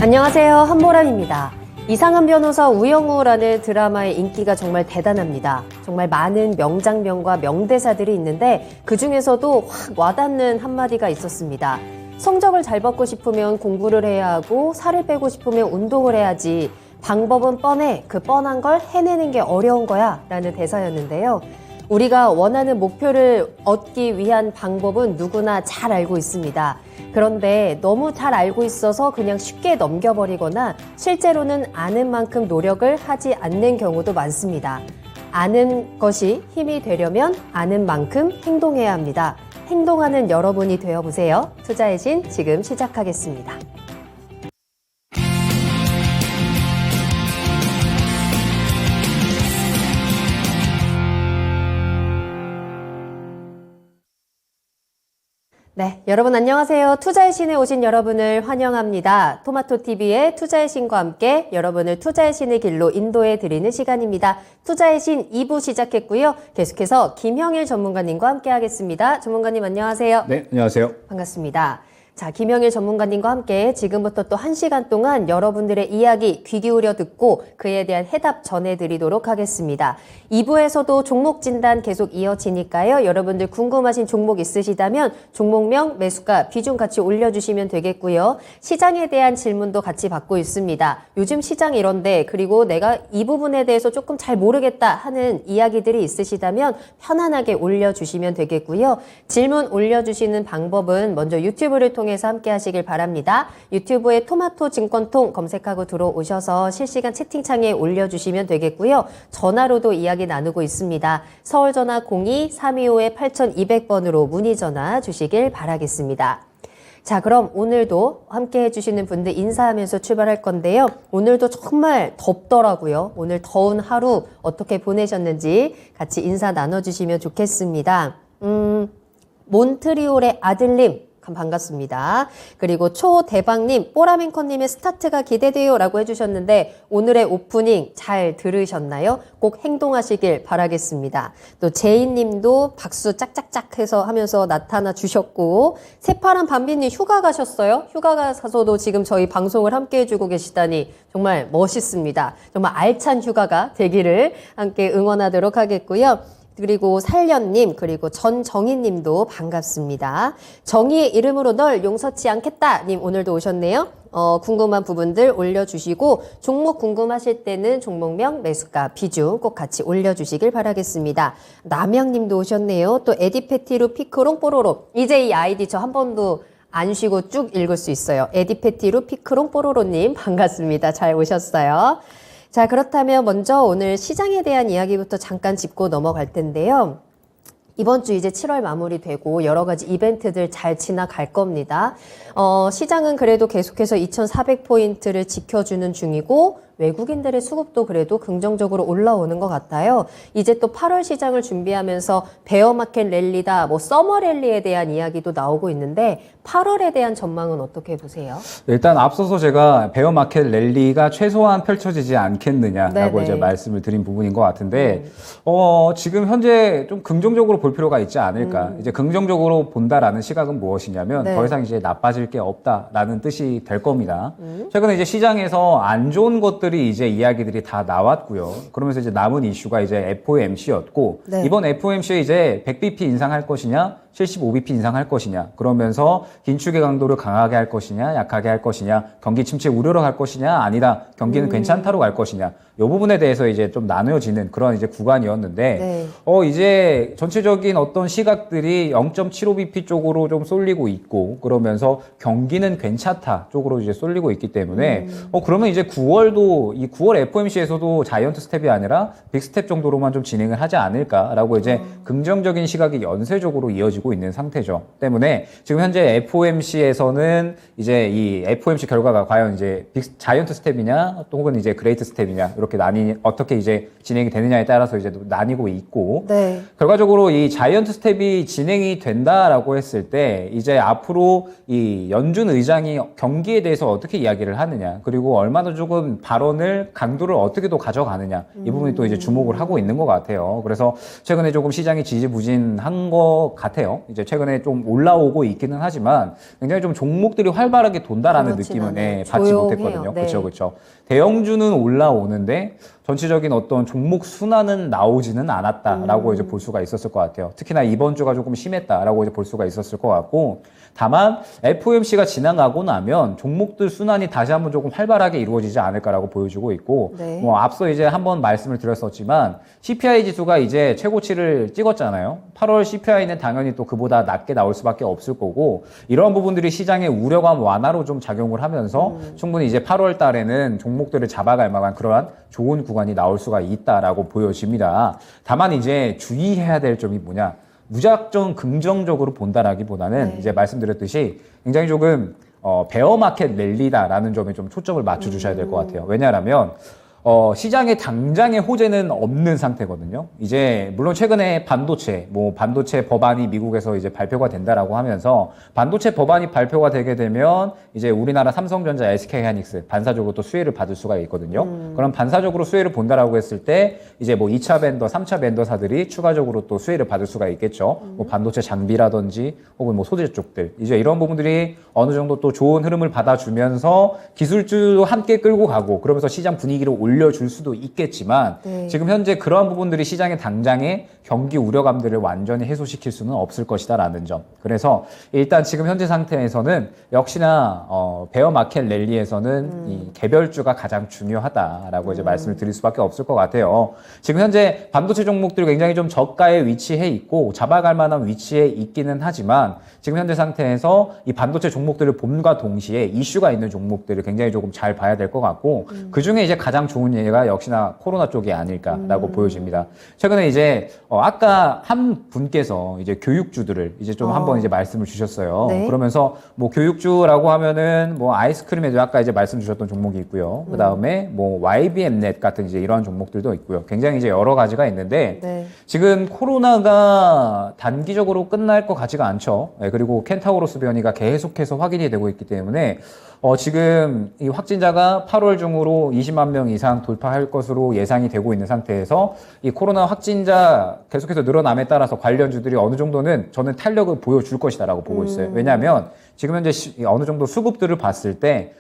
안녕하세요. 한보람입니다. 이상한 변호사 우영우라는 드라마의 인기가 정말 대단합니다. 정말 많은 명장면과 명대사들이 있는데 그중에서도 확 와닿는 한마디가 있었습니다. 성적을 잘 받고 싶으면 공부를 해야 하고 살을 빼고 싶으면 운동을 해야지. 방법은 뻔해. 그 뻔한 걸 해내는 게 어려운 거야. 라는 대사였는데요. 우리가 원하는 목표를 얻기 위한 방법은 누구나 잘 알고 있습니다. 그런데 너무 잘 알고 있어서 그냥 쉽게 넘겨버리거나 실제로는 아는 만큼 노력을 하지 않는 경우도 많습니다. 아는 것이 힘이 되려면 아는 만큼 행동해야 합니다. 행동하는 여러분이 되어보세요. 투자의 신 지금 시작하겠습니다. 네, 여러분 안녕하세요. 투자의 신에 오신 여러분을 환영합니다. 토마토TV의 투자의 신과 함께 여러분을 투자의 신의 길로 인도해 드리는 시간입니다. 투자의 신 2부 시작했고요. 계속해서 김형일 전문가님과 함께 하겠습니다. 전문가님 안녕하세요. 네, 안녕하세요. 반갑습니다. 자, 김형일 전문가님과 함께 지금부터 또 1시간 동안 여러분들의 이야기 귀 기울여 듣고 그에 대한 해답 전해드리도록 하겠습니다. 2부에서도 종목 진단 계속 이어지니까요. 여러분들 궁금하신 종목 있으시다면 종목명, 매수가, 비중 같이 올려주시면 되겠고요. 시장에 대한 질문도 같이 받고 있습니다. 요즘 시장 이런데 그리고 내가 이 부분에 대해서 조금 잘 모르겠다 하는 이야기들이 있으시다면 편안하게 올려주시면 되겠고요. 질문 올려주시는 방법은 먼저 유튜브를 통해서 함께 하시길 바랍니다. 유튜브에 토마토 증권통 검색하고 들어오셔서 실시간 채팅창에 올려주시면 되겠고요. 전화로도 이야기 나누고 있습니다. 서울 전화 02-325-8200번으로 문의 전화 주시길 바라겠습니다. 자, 그럼 오늘도 함께 해주시는 분들 인사하면서 출발할 건데요. 오늘도 정말 덥더라고요. 오늘 더운 하루 어떻게 보내셨는지 같이 인사 나눠주시면 좋겠습니다. 몬트리올의 아들님 반갑습니다. 그리고 초대박님, 뽀라밍커님의 스타트가 기대돼요 라고 해주셨는데 오늘의 오프닝 잘 들으셨나요? 꼭 행동하시길 바라겠습니다. 또 제이님도 박수 짝짝짝 해서 하면서 나타나 주셨고 새파란 밤비님 휴가 가셨어요? 휴가 가서도 지금 저희 방송을 함께 해주고 계시다니 정말 멋있습니다. 정말 알찬 휴가가 되기를 함께 응원하도록 하겠고요. 그리고 살련님, 그리고 전정희님도 반갑습니다. 정희의 이름으로 널 용서치 않겠다 님 오늘도 오셨네요. 궁금한 부분들 올려주시고 종목 궁금하실 때는 종목명, 매수가, 비중 꼭 같이 올려주시길 바라겠습니다. 남양님도 오셨네요. 또 에디페티루 피크롱 뽀로로 이제 이 아이디 저 한 번도 안 쉬고 쭉 읽을 수 있어요. 에디페티루 피크롱 뽀로로님 반갑습니다. 잘 오셨어요. 자, 그렇다면 먼저 오늘 시장에 대한 이야기부터 잠깐 짚고 넘어갈 텐데요. 이번 주 이제 7월 마무리되고 여러 가지 이벤트들 잘 지나갈 겁니다. 시장은 그래도 계속해서 2400포인트를 지켜주는 중이고 외국인들의 수급도 그래도 긍정적으로 올라오는 것 같아요. 이제 또 8월 시장을 준비하면서 베어마켓 랠리다, 서머 랠리에 대한 이야기도 나오고 있는데 8월에 대한 전망은 어떻게 보세요? 일단 앞서서 제가 베어마켓 랠리가 최소한 펼쳐지지 않겠느냐라고 네네. 이제 말씀을 드린 부분인 것 같은데, 지금 현재 좀 긍정적으로 볼 필요가 있지 않을까. 이제 긍정적으로 본다라는 시각은 무엇이냐면 네. 더 이상 이제 나빠질 게 없다라는 뜻이 될 겁니다. 최근에 이제 시장에서 안 좋은 것들이 이제 이야기들이 다 나왔고요. 그러면서 이제 남은 이슈가 이제 FOMC였고, 네. 이번 FOMC에 이제 100bp 인상할 것이냐, 75bp 인상할 것이냐, 그러면서 긴축의 강도를 강하게 할 것이냐, 약하게 할 것이냐, 경기 침체 우려로 갈 것이냐, 아니다, 경기는 괜찮다로 갈 것이냐, 이 부분에 대해서 이제 좀 나누어지는 그런 이제 구간이었는데, 네. 이제 전체적인 어떤 시각들이 0.75bp 쪽으로 좀 쏠리고 있고, 그러면서 경기는 괜찮다 쪽으로 이제 쏠리고 있기 때문에, 그러면 이제 9월도, 이 9월 FOMC에서도 자이언트 스텝이 아니라 빅 스텝 정도로만 좀 진행을 하지 않을까라고 이제 긍정적인 시각이 연쇄적으로 이어지고 있는 상태죠. 때문에 지금 현재 FOMC에서는 이제 이 FOMC 결과가 과연 이제 자이언트 스텝이냐, 또 혹은 이제 그레이트 스텝이냐, 이렇게 어떻게 이제 진행이 되느냐에 따라서 이제 나뉘고 있고, 네. 결과적으로 이 자이언트 스텝이 진행이 된다라고 했을 때 이제 앞으로 이 연준 의장이 경기에 대해서 어떻게 이야기를 하느냐, 그리고 얼마나 조금 발언을 강도를 어떻게 또 가져가느냐, 이 부분이 또 이제 주목을 하고 있는 것 같아요. 그래서 최근에 조금 시장이 지지부진한 것 같아요. 같아요. 이제 최근에 좀 올라오고 있기는 하지만 굉장히 좀 종목들이 활발하게 돈다라는 그렇진 느낌은 않아요. 받지 조용해요. 못했거든요. 네. 그렇죠. 대형주는 올라오는데 전체적인 어떤 종목 순환은 나오지는 않았다라고 이제 볼 수가 있었을 것 같아요. 특히나 이번 주가 조금 심했다라고 이제 볼 수가 있었을 것 같고, 다만 FOMC가 지나가고 나면 종목들 순환이 다시 한번 조금 활발하게 이루어지지 않을까라고 보여지고 있고, 네. 뭐 앞서 이제 한번 말씀을 드렸었지만 CPI 지수가 이제 최고치를 찍었잖아요. 8월 CPI는 당연히 또 그보다 낮게 나올 수밖에 없을 거고, 이러한 부분들이 시장의 우려감 완화로 좀 작용을 하면서 충분히 이제 8월 달에는 종목들을 잡아갈 만한 그러한 좋은 구간이 나올 수가 있다라고 보여집니다. 다만 이제 주의해야 될 점이 뭐냐? 무작정 긍정적으로 본다라기보다는 이제 말씀드렸듯이 굉장히 조금 베어마켓 랠리다라는 점에 좀 초점을 맞춰주셔야 될 것 같아요. 왜냐하면 시장에 당장의 호재는 없는 상태거든요. 이제 물론 최근에 반도체 법안이 미국에서 이제 발표가 된다라고 하면서 반도체 법안이 발표가 되게 되면 이제 우리나라 삼성전자, SK하이닉스 반사적으로 또 수혜를 받을 수가 있거든요. 그럼 반사적으로 수혜를 본다라고 했을 때 이제 뭐 2차 벤더, 3차 벤더사들이 추가적으로 또 수혜를 받을 수가 있겠죠. 뭐 반도체 장비라든지 혹은 뭐 소재 쪽들 이제 이런 부분들이 어느 정도 또 좋은 흐름을 받아주면서 기술주도 함께 끌고 가고 그러면서 시장 분위기를 올려줄 수도 있겠지만 지금 현재 그러한 부분들이 시장의 당장의 경기 우려감들을 완전히 해소시킬 수는 없을 것이다라는 점. 그래서 일단 지금 현재 상태에서는 역시나 베어마켓 랠리에서는 이 개별주가 가장 중요하다라고 이제 말씀을 드릴 수밖에 없을 것 같아요. 지금 현재 반도체 종목들이 굉장히 좀 저가에 위치해 있고 잡아갈 만한 위치에 있기는 하지만 지금 현재 상태에서 이 반도체 종목들을 봄과 동시에 이슈가 있는 종목들을 굉장히 조금 잘 봐야 될 것 같고 그 중에 이제 가장 좋은 예가 역시나 코로나 쪽이 아닐까라고 보여집니다. 최근에 이제 아까 한 분께서 이제 교육주들을 이제 좀 한번 이제 말씀을 주셨어요. 네. 그러면서 뭐 교육주라고 하면은 뭐 아이스크림에도 아까 이제 말씀 주셨던 종목이 있고요. 그 다음에 뭐 YBM넷 같은 이제 이러한 종목들도 있고요. 굉장히 이제 여러 가지가 있는데 네. 지금 코로나가 단기적으로 끝날 것 같지가 않죠. 네, 그리고 켄타우로스 변이가 계속해서 확인이 되고 있기 때문에 지금 이 확진자가 8월 중으로 20만 명 이상 돌파할 것으로 예상이 되고 있는 상태에서 이 코로나 확진자 계속해서 늘어남에 따라서 관련주들이 어느 정도는 저는 탄력을 보여줄 것이다라고 보고 있어요. 왜냐하면 지금 현재 어느 정도 수급들을 봤을 때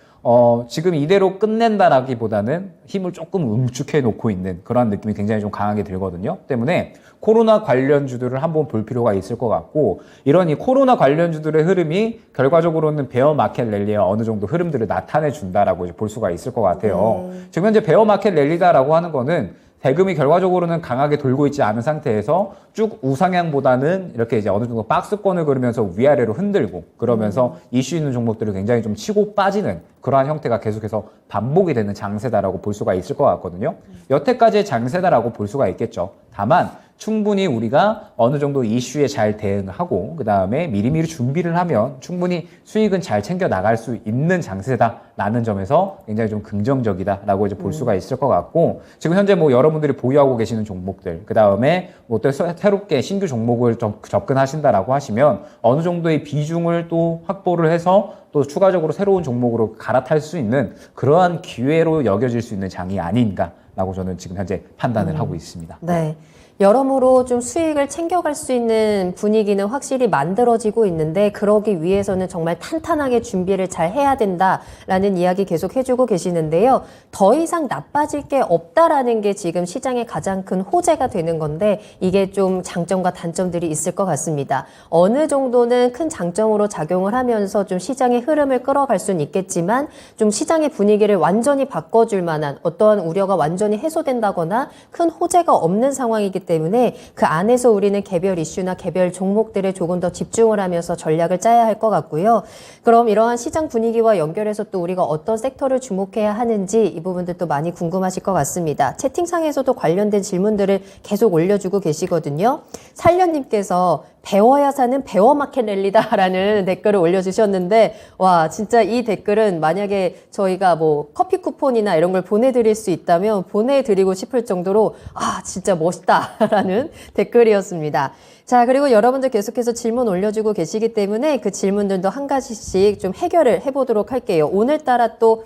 지금 이대로 끝낸다라기보다는 힘을 조금 응축해 놓고 있는 그런 느낌이 굉장히 좀 강하게 들거든요. 때문에 코로나 관련주들을 한번 볼 필요가 있을 것 같고 이런 이 코로나 관련주들의 흐름이 결과적으로는 베어마켓 랠리에 어느 정도 흐름들을 나타내 준다라고 이제 볼 수가 있을 것 같아요. 지금 현재 베어마켓 랠리다라고 하는 거는 대금이 결과적으로는 강하게 돌고 있지 않은 상태에서 쭉 우상향보다는 이렇게 이제 어느 정도 박스권을 그리면서 위아래로 흔들고 그러면서 이슈 있는 종목들을 굉장히 좀 치고 빠지는 그러한 형태가 계속해서 반복이 되는 장세다라고 볼 수가 있을 것 같거든요. 여태까지의 장세다라고 볼 수가 있겠죠. 다만 충분히 우리가 어느 정도 이슈에 잘 대응하고 그 다음에 미리미리 준비를 하면 충분히 수익은 잘 챙겨 나갈 수 있는 장세다라는 점에서 굉장히 좀 긍정적이다라고 이제 볼 수가 있을 것 같고 지금 현재 뭐 여러분들이 보유하고 계시는 종목들 그 다음에 뭐 또 새롭게 신규 종목을 좀 접근하신다라고 하시면 어느 정도의 비중을 또 확보를 해서 또 추가적으로 새로운 종목으로 갈아탈 수 있는 그러한 기회로 여겨질 수 있는 장이 아닌가라고 저는 지금 현재 판단을 하고 있습니다. 네. 여러모로 좀 수익을 챙겨갈 수 있는 분위기는 확실히 만들어지고 있는데 그러기 위해서는 정말 탄탄하게 준비를 잘 해야 된다라는 이야기 계속 해주고 계시는데요. 더 이상 나빠질 게 없다라는 게 지금 시장의 가장 큰 호재가 되는 건데 이게 좀 장점과 단점들이 있을 것 같습니다. 어느 정도는 큰 장점으로 작용을 하면서 좀 시장의 흐름을 끌어갈 수는 있겠지만 좀 시장의 분위기를 완전히 바꿔줄 만한 어떠한 우려가 완전히 해소된다거나 큰 호재가 없는 상황이기 때문에 그 안에서 우리는 개별 이슈나 개별 종목들에 조금 더 집중을 하면서 전략을 짜야 할 것 같고요. 그럼 이러한 시장 분위기와 연결해서 또 우리가 어떤 섹터를 주목해야 하는지 이 부분들도 많이 궁금하실 것 같습니다. 채팅창에서도 관련된 질문들을 계속 올려주고 계시거든요. 살련님께서 배워야 사는 배워마켓 랠리다라는 댓글을 올려주셨는데 와 진짜 이 댓글은 만약에 저희가 뭐 커피 쿠폰이나 이런 걸 보내드릴 수 있다면 보내드리고 싶을 정도로 아 진짜 멋있다라는 댓글이었습니다. 자, 그리고 여러분들 계속해서 질문 올려주고 계시기 때문에 그 질문들도 한 가지씩 좀 해결을 해보도록 할게요. 오늘따라 또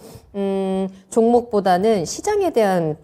종목보다는 시장에 대한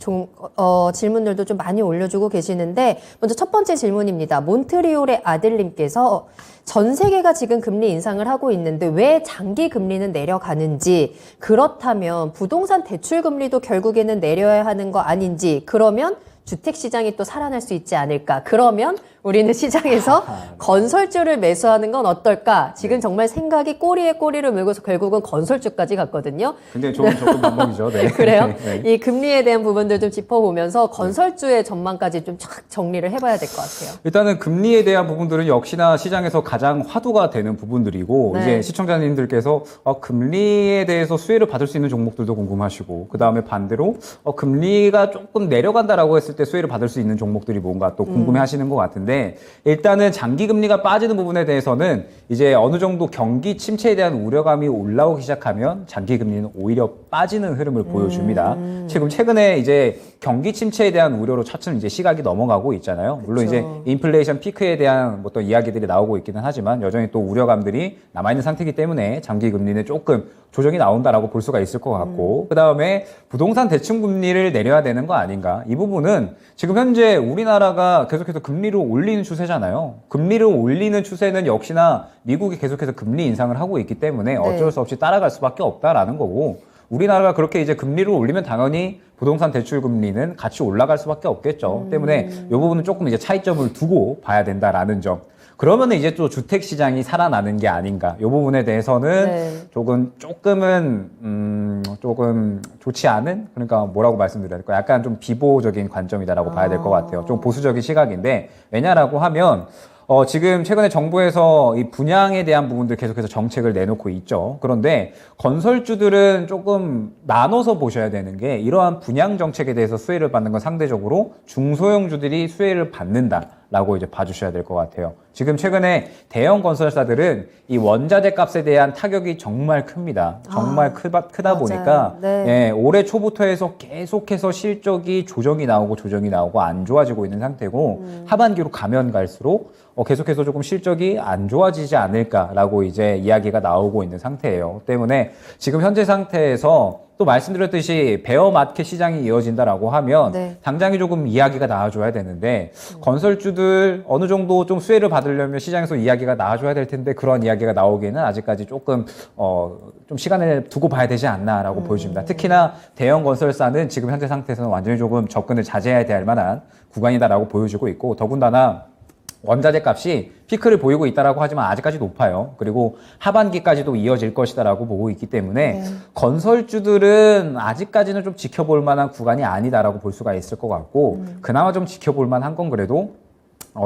질문들도 좀 많이 올려주고 계시는데, 먼저 첫 번째 질문입니다. 몬트리올의 아들님께서 전 세계가 지금 금리 인상을 하고 있는데 왜 장기 금리는 내려가는지, 그렇다면 부동산 대출 금리도 결국에는 내려야 하는 거 아닌지, 그러면 주택 시장이 또 살아날 수 있지 않을까? 그러면 우리는 시장에서 건설주를 매수하는 건 어떨까? 지금 정말 생각이 꼬리에 꼬리를 물고서 결국은 건설주까지 갔거든요. 굉장히 좋은 접근 방법이죠. 네. 그래요? 네. 이 금리에 대한 부분들 좀 짚어보면서 건설주의 전망까지 좀 쫙 정리를 해봐야 될 것 같아요. 일단은 금리에 대한 부분들은 역시나 시장에서 가장 화두가 되는 부분들이고, 네. 이제 시청자님들께서 금리에 대해서 수혜를 받을 수 있는 종목들도 궁금하시고, 그 다음에 반대로 금리가 조금 내려간다라고 했을 때 수혜를 받을 수 있는 종목들이 뭔가 또 궁금해 하시는 것 같은데, 일단은 장기 금리가 빠지는 부분에 대해서는 이제 어느 정도 경기 침체에 대한 우려감이 올라오기 시작하면 장기 금리는 오히려 빠지는 흐름을 보여줍니다. 지금 최근에 이제 경기 침체에 대한 우려로 차츰 이제 시각이 넘어가고 있잖아요. 물론 그쵸. 이제 인플레이션 피크에 대한 어떤 이야기들이 나오고 있기는 하지만 여전히 또 우려감들이 남아있는 상태이기 때문에 장기 금리는 조금 조정이 나온다라고 볼 수가 있을 것 같고, 그 다음에 부동산 대출 금리를 내려야 되는 거 아닌가? 이 부분은 지금 현재 우리나라가 계속해서 금리를 올리는 추세잖아요. 금리를 올리는 추세는 역시나 미국이 계속해서 금리 인상을 하고 있기 때문에 어쩔 수 없이 따라갈 수밖에 없다라는 거고, 우리나라가 그렇게 이제 금리를 올리면 당연히 부동산 대출 금리는 같이 올라갈 수밖에 없겠죠. 때문에 이 부분은 조금 이제 차이점을 두고 봐야 된다라는 점. 그러면 이제 또 주택 시장이 살아나는 게 아닌가. 이 부분에 대해서는 조금은 조금 좋지 않은, 그러니까 뭐라고 말씀드려야 될까? 약간 좀 비보적인 관점이다라고 봐야 될 것 같아요. 좀 보수적인 시각인데, 왜냐라고 하면 지금 최근에 정부에서 이 분양에 대한 부분들 계속해서 정책을 내놓고 있죠. 그런데 건설주들은 조금 나눠서 보셔야 되는 게, 이러한 분양 정책에 대해서 수혜를 받는 건 상대적으로 중소형주들이 수혜를 받는다라고 이제 봐주셔야 될 것 같아요. 지금 최근에 대형 건설사들은 이 원자재 값에 대한 타격이 정말 큽니다. 정말 크다 맞아요. 보니까 네. 예, 올해 초부터 해서 계속해서 실적이 조정이 나오고 안 좋아지고 있는 상태고, 하반기로 가면 갈수록 계속해서 조금 실적이 안 좋아지지 않을까라고 이제 이야기가 나오고 있는 상태예요. 때문에 지금 현재 상태에서 또 말씀드렸듯이 베어마켓 시장이 이어진다라고 하면 당장이 조금 이야기가 나와줘야 되는데, 건설주들 어느 정도 좀 수혜를 받으려면 시장에서 이야기가 나와줘야 될 텐데, 그런 이야기가 나오기에는 아직까지 조금 좀 시간을 두고 봐야 되지 않나라고 보여집니다. 특히나 대형 건설사는 지금 현재 상태에서는 완전히 조금 접근을 자제해야 될 만한 구간이다라고 보여지고 있고, 더군다나 원자재 값이 피크를 보이고 있다라고 하지만 아직까지 높아요. 그리고 하반기까지도 이어질 것이다라고 보고 있기 때문에 건설주들은 아직까지는 좀 지켜볼 만한 구간이 아니다라고 볼 수가 있을 것 같고, 그나마 좀 지켜볼 만한 건 그래도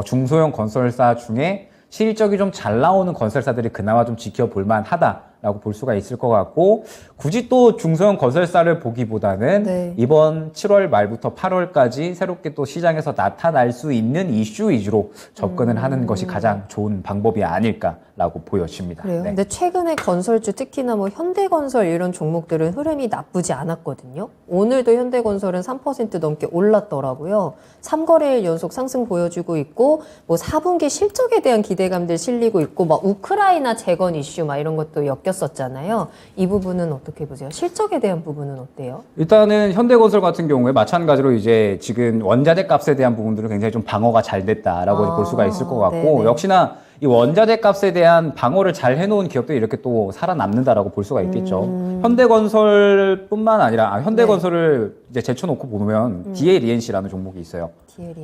중소형 건설사 중에 실적이 좀 잘 나오는 건설사들이 그나마 좀 지켜볼 만하다라고 볼 수가 있을 것 같고, 굳이 또 중소형 건설사를 보기보다는 이번 7월 말부터 8월까지 새롭게 또 시장에서 나타날 수 있는 이슈 위주로 접근을 하는 것이 가장 좋은 방법이 아닐까라고 보여집니다. 그래요. 네. 근데 최근에 건설주, 특히나 뭐 현대건설 이런 종목들은 흐름이 나쁘지 않았거든요. 오늘도 현대건설은 3% 넘게 올랐더라고요. 3거래일 연속 상승 보여주고 있고, 뭐 4분기 실적에 대한 기대감들 실리고 있고, 막 우크라이나 재건 이슈 막 이런 것도 엮였었잖아요. 이 부분은 어떻게 보세요? 실적에 대한 부분은 어때요? 일단은 현대건설 같은 경우에 마찬가지로 이제 지금 원자재 값에 대한 부분들은 굉장히 좀 방어가 잘 됐다라고 볼 수가 있을 것 같고, 네네. 역시나 이 원자재 값에 대한 방어를 잘 해놓은 기업들이 이렇게 또 살아남는다라고 볼 수가 있겠죠. 현대건설뿐만 아니라 현대건설을 이제 제쳐놓고 보면 DLENC라는 종목이 있어요.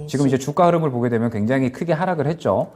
지금 이제 주가 흐름을 보게 되면 굉장히 크게 하락을 했죠.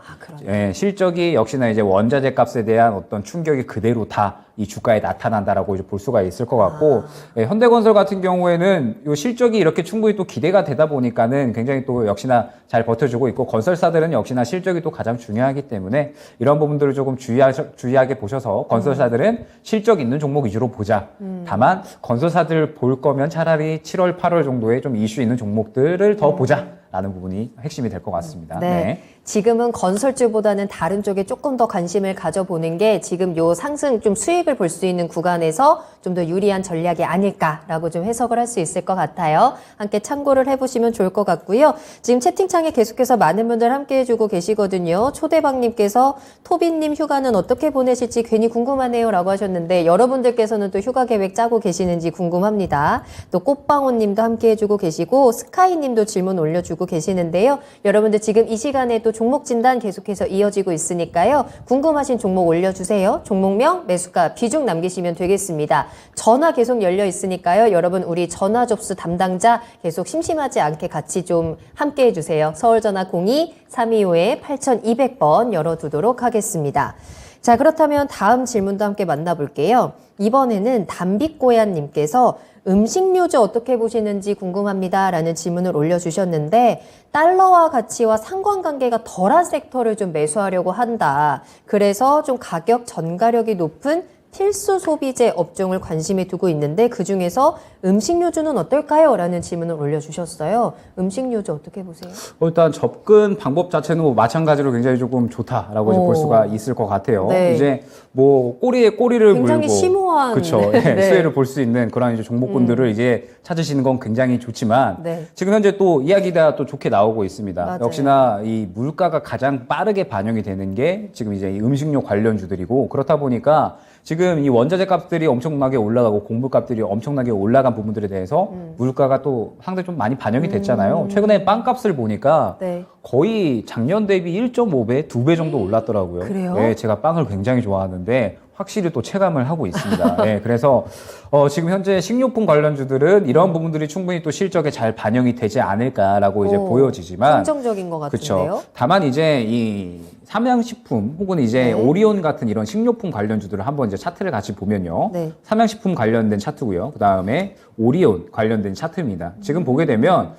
예, 실적이 역시나 이제 원자재 값에 대한 어떤 충격이 그대로 다 이 주가에 나타난다라고 이제 볼 수가 있을 것 같고, 예, 현대건설 같은 경우에는 요 실적이 이렇게 충분히 또 기대가 되다 보니까는 굉장히 또 역시나 잘 버텨주고 있고, 건설사들은 역시나 실적이 또 가장 중요하기 때문에 이런 부분들을 조금 주의하게 보셔서 건설사들은 실적 있는 종목 위주로 보자. 다만 건설사들 볼 거면 차라리 7월, 8월 정도에 좀 이슈 있는 종목들을 더 보자. 라는 부분이 핵심이 될 것 같습니다. 네. 지금은 건설주보다는 다른 쪽에 조금 더 관심을 가져보는 게, 지금 요 상승 좀 수익을 볼 수 있는 구간에서 좀 더 유리한 전략이 아닐까라고 좀 해석을 할 수 있을 것 같아요. 함께 참고를 해보시면 좋을 것 같고요. 지금 채팅창에 계속해서 많은 분들 함께 해주고 계시거든요. 초대박님께서 토비님 휴가는 어떻게 보내실지 괜히 궁금하네요 라고 하셨는데 여러분들께서는 또 휴가 계획 짜고 계시는지 궁금합니다. 또 꽃방울님도 함께 해주고 계시고 스카이님도 질문 올려주고 계시는데요. 여러분들 지금 이 시간에 또 종목 진단 계속해서 이어지고 있으니까요. 궁금하신 종목 올려주세요. 종목명, 매수가, 비중 남기시면 되겠습니다. 전화 계속 열려 있으니까요. 여러분 우리 전화 접수 담당자 계속 심심하지 않게 같이 좀 함께 해주세요. 서울전화 02-325-8200번 열어두도록 하겠습니다. 자, 그렇다면 다음 질문도 함께 만나볼게요. 이번에는 담빛고얀님께서 음식료주 어떻게 보시는지 궁금합니다 라는 질문을 올려주셨는데 달러와 가치와 상관관계가 덜한 섹터를 좀 매수하려고 한다. 그래서 좀 가격 전가력이 높은 필수 소비재 업종을 관심에 두고 있는데 그중에서 음식료주는 어떨까요? 라는 질문을 올려주셨어요. 음식료주 어떻게 보세요? 일단 접근 방법 자체는 뭐 마찬가지로 굉장히 조금 좋다라고 이제 볼 수가 있을 것 같아요. 네. 이제 뭐 꼬리에 꼬리를 굉장히 물고 심오한 그렇죠. 네. 수혜를 볼 수 있는 그런 이제 종목군들을 이제 찾으시는 건 굉장히 좋지만 네. 지금 현재 또 이야기가 또 좋게 나오고 있습니다. 맞아요. 역시나 이 물가가 가장 빠르게 반영이 되는 게 지금 이제 이 음식료 관련주들이고 그렇다 보니까 지금 이 원자재 값들이 엄청나게 올라가고 곡물 값들이 엄청나게 올라간 부분들에 대해서 물가가 또 상당히 좀 많이 반영이 됐잖아요. 최근에 빵값을 보니까 네. 거의 작년 대비 1.5배, 2배 정도 올랐더라고요. 그래요? 네, 제가 빵을 굉장히 좋아하는데 확실히 또 체감을 하고 있습니다. 네, 그래서 지금 현재 식료품 관련주들은 이런 부분들이 충분히 또 실적에 잘 반영이 되지 않을까라고 이제 보여지지만 긍정적인 것 같은데요. 그렇죠. 다만 이제 이 삼양식품 혹은 이제 오리온 같은 이런 식료품 관련주들을 한번 이제 차트를 같이 보면요. 네. 삼양식품 관련된 차트고요. 그 다음에 오리온 관련된 차트입니다. 지금 보게 되면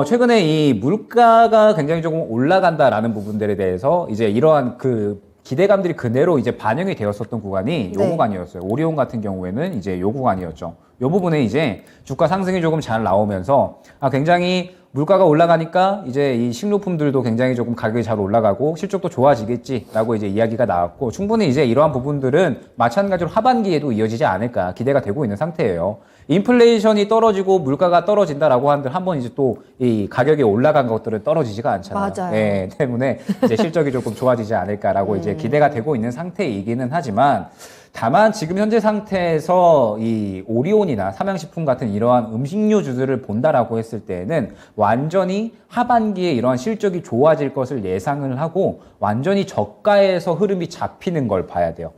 최근에 이 물가가 굉장히 조금 올라간다라는 부분들에 대해서 이제 이러한 그 기대감들이 그대로 이제 반영이 되었었던 구간이 요 네. 구간이었어요. 오리온 같은 경우에는 이제 요 구간이었죠. 요 부분에 이제 주가 상승이 조금 잘 나오면서 굉장히 물가가 올라가니까 이제 이 식료품들도 굉장히 조금 가격이 잘 올라가고 실적도 좋아지겠지라고 이제 이야기가 나왔고 충분히 이제 이러한 부분들은 마찬가지로 하반기에도 이어지지 않을까 기대가 되고 있는 상태예요. 인플레이션이 떨어지고 물가가 떨어진다라고 한들 한번 이제 또 이 가격이 올라간 것들은 떨어지지가 않잖아요. 맞아요. 네, 때문에 이제 실적이 조금 좋아지지 않을까라고 이제 기대가 되고 있는 상태이기는 하지만 다만 지금 현재 상태에서 이 오리온이나 삼양식품 같은 이러한 음식료주들을 본다라고 했을 때에는 완전히 하반기에 이러한 실적이 좋아질 것을 예상을 하고 완전히 저가에서 흐름이 잡히는 걸 봐야 돼요.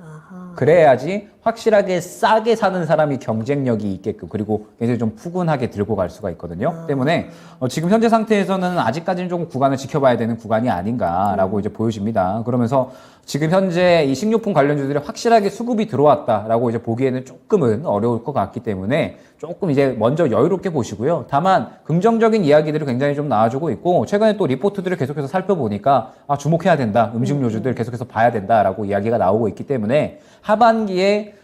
그래야지 확실하게 싸게 사는 사람이 경쟁력이 있게끔 그리고 굉장히 좀 푸근하게 들고 갈 수가 있거든요. 때문에 지금 현재 상태에서는 아직까지는 조금 구간을 지켜봐야 되는 구간이 아닌가라고 이제 보여집니다. 그러면서 지금 현재 이 식료품 관련주들이 확실하게 수급이 들어왔다라고 이제 보기에는 조금은 어려울 것 같기 때문에 조금 이제 먼저 여유롭게 보시고요. 다만 긍정적인 이야기들이 굉장히 좀 나와주고 있고 최근에 또 리포트들을 계속해서 살펴보니까 주목해야 된다. 음식료주들 계속해서 봐야 된다라고 이야기가 나오고 있기 때문에 하반기에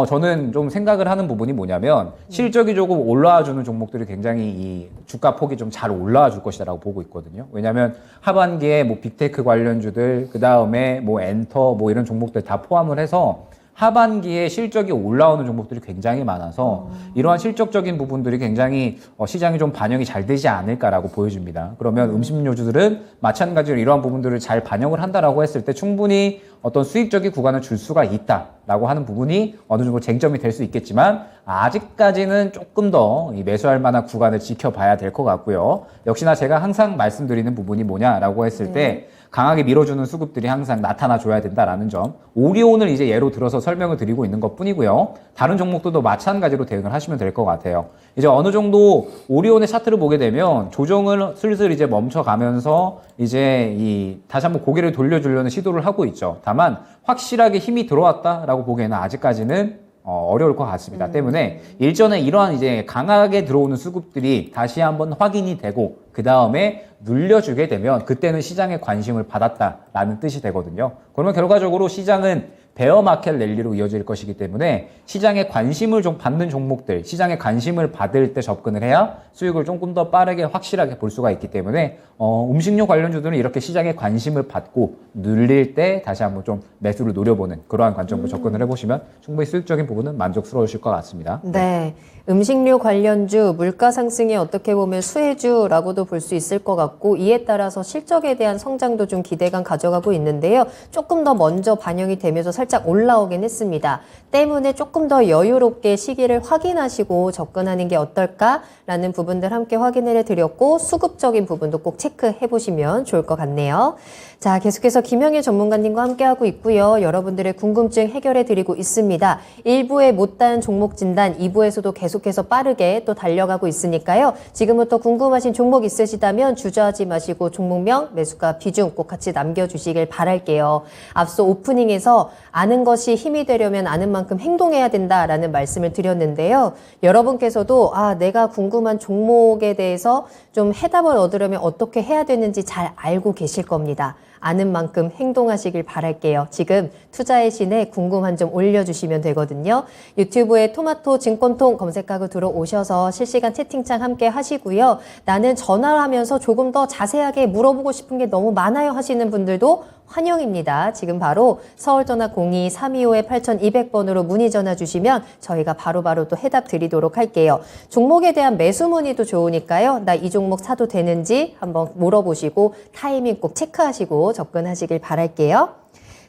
저는 좀 생각을 하는 부분이 뭐냐면 실적이 조금 올라와주는 종목들이 굉장히 이 주가 폭이 좀 잘 올라와 줄 것이다라고 보고 있거든요. 왜냐하면 하반기에 뭐 빅테크 관련주들, 그 다음에 뭐 엔터 뭐 이런 종목들 다 포함을 해서 하반기에 실적이 올라오는 종목들이 굉장히 많아서 이러한 실적적인 부분들이 굉장히 시장이 좀 반영이 잘 되지 않을까라고 보여집니다. 그러면 음식료주들은 마찬가지로 이러한 부분들을 잘 반영을 한다라고 했을 때 충분히 어떤 수익적인 구간을 줄 수가 있다라고 하는 부분이 어느 정도 쟁점이 될 수 있겠지만 아직까지는 조금 더 매수할 만한 구간을 지켜봐야 될 것 같고요. 역시나 제가 항상 말씀드리는 부분이 뭐냐라고 했을 때 강하게 밀어주는 수급들이 항상 나타나 줘야 된다라는 점. 오리온을 이제 예로 들어서 설명을 드리고 있는 것 뿐이고요. 다른 종목들도 마찬가지로 대응을 하시면 될 것 같아요. 이제 어느 정도 오리온의 차트를 보게 되면 조정을 슬슬 이제 멈춰가면서 이제 다시 한번 고개를 돌려주려는 시도를 하고 있죠. 다만 확실하게 힘이 들어왔다라고 보기에는 아직까지는 어려울 것 같습니다. 때문에 일전에 이러한 이제 강하게 들어오는 수급들이 다시 한번 확인이 되고 그 다음에 눌려주게 되면 그때는 시장의 관심을 받았다라는 뜻이 되거든요. 그러면 결과적으로 시장은 베어마켓 랠리로 이어질 것이기 때문에 시장에 관심을 좀 받는 종목들, 시장에 관심을 받을 때 접근을 해야 수익을 조금 더 빠르게 확실하게 볼 수가 있기 때문에 음식료 관련주들은 이렇게 시장에 관심을 받고 눌릴 때 다시 한번 좀 매수를 노려보는 그러한 관점으로 접근을 해보시면 충분히 수익적인 부분은 만족스러우실 것 같습니다. 네. 음식료 관련주, 물가 상승이 어떻게 보면 수혜주라고도 볼 수 있을 것 같고 이에 따라서 실적에 대한 성장도 좀 기대감 가져가고 있는데요. 조금 더 먼저 반영이 되면서 살짝 올라오긴 했습니다. 때문에 조금 더 여유롭게 시기를 확인하시고 접근하는 게 어떨까라는 부분들 함께 확인을 해드렸고 수급적인 부분도 꼭 체크해 보시면 좋을 것 같네요. 자, 계속해서 김영일 전문가님과 함께하고 있고요. 여러분들의 궁금증 해결해 드리고 있습니다. 1부에 못다한 종목 진단, 2부에서도 계속해서 빠르게 또 달려가고 있으니까요. 지금부터 궁금하신 종목 있으시다면 주저하지 마시고 종목명, 매수가, 비중 꼭 같이 남겨주시길 바랄게요. 앞서 오프닝에서 아는 것이 힘이 되려면 아는 만큼 행동해야 된다라는 말씀을 드렸는데요. 여러분께서도 내가 궁금한 종목에 대해서 좀 해답을 얻으려면 어떻게 해야 되는지 잘 알고 계실 겁니다. 아는 만큼 행동하시길 바랄게요. 지금 투자의 신에 궁금한 점 올려주시면 되거든요. 유튜브에 토마토 증권통 검색하고 들어오셔서 실시간 채팅창 함께 하시고요. 나는 전화를 하면서 조금 더 자세하게 물어보고 싶은 게 너무 많아요 하시는 분들도 환영입니다. 지금 바로 서울전화 02-325-8200번으로 문의 전화 주시면 저희가 바로바로 또 해답 드리도록 할게요. 종목에 대한 매수 문의도 좋으니까요. 나 이 종목 사도 되는지 한번 물어보시고 타이밍 꼭 체크하시고 접근하시길 바랄게요.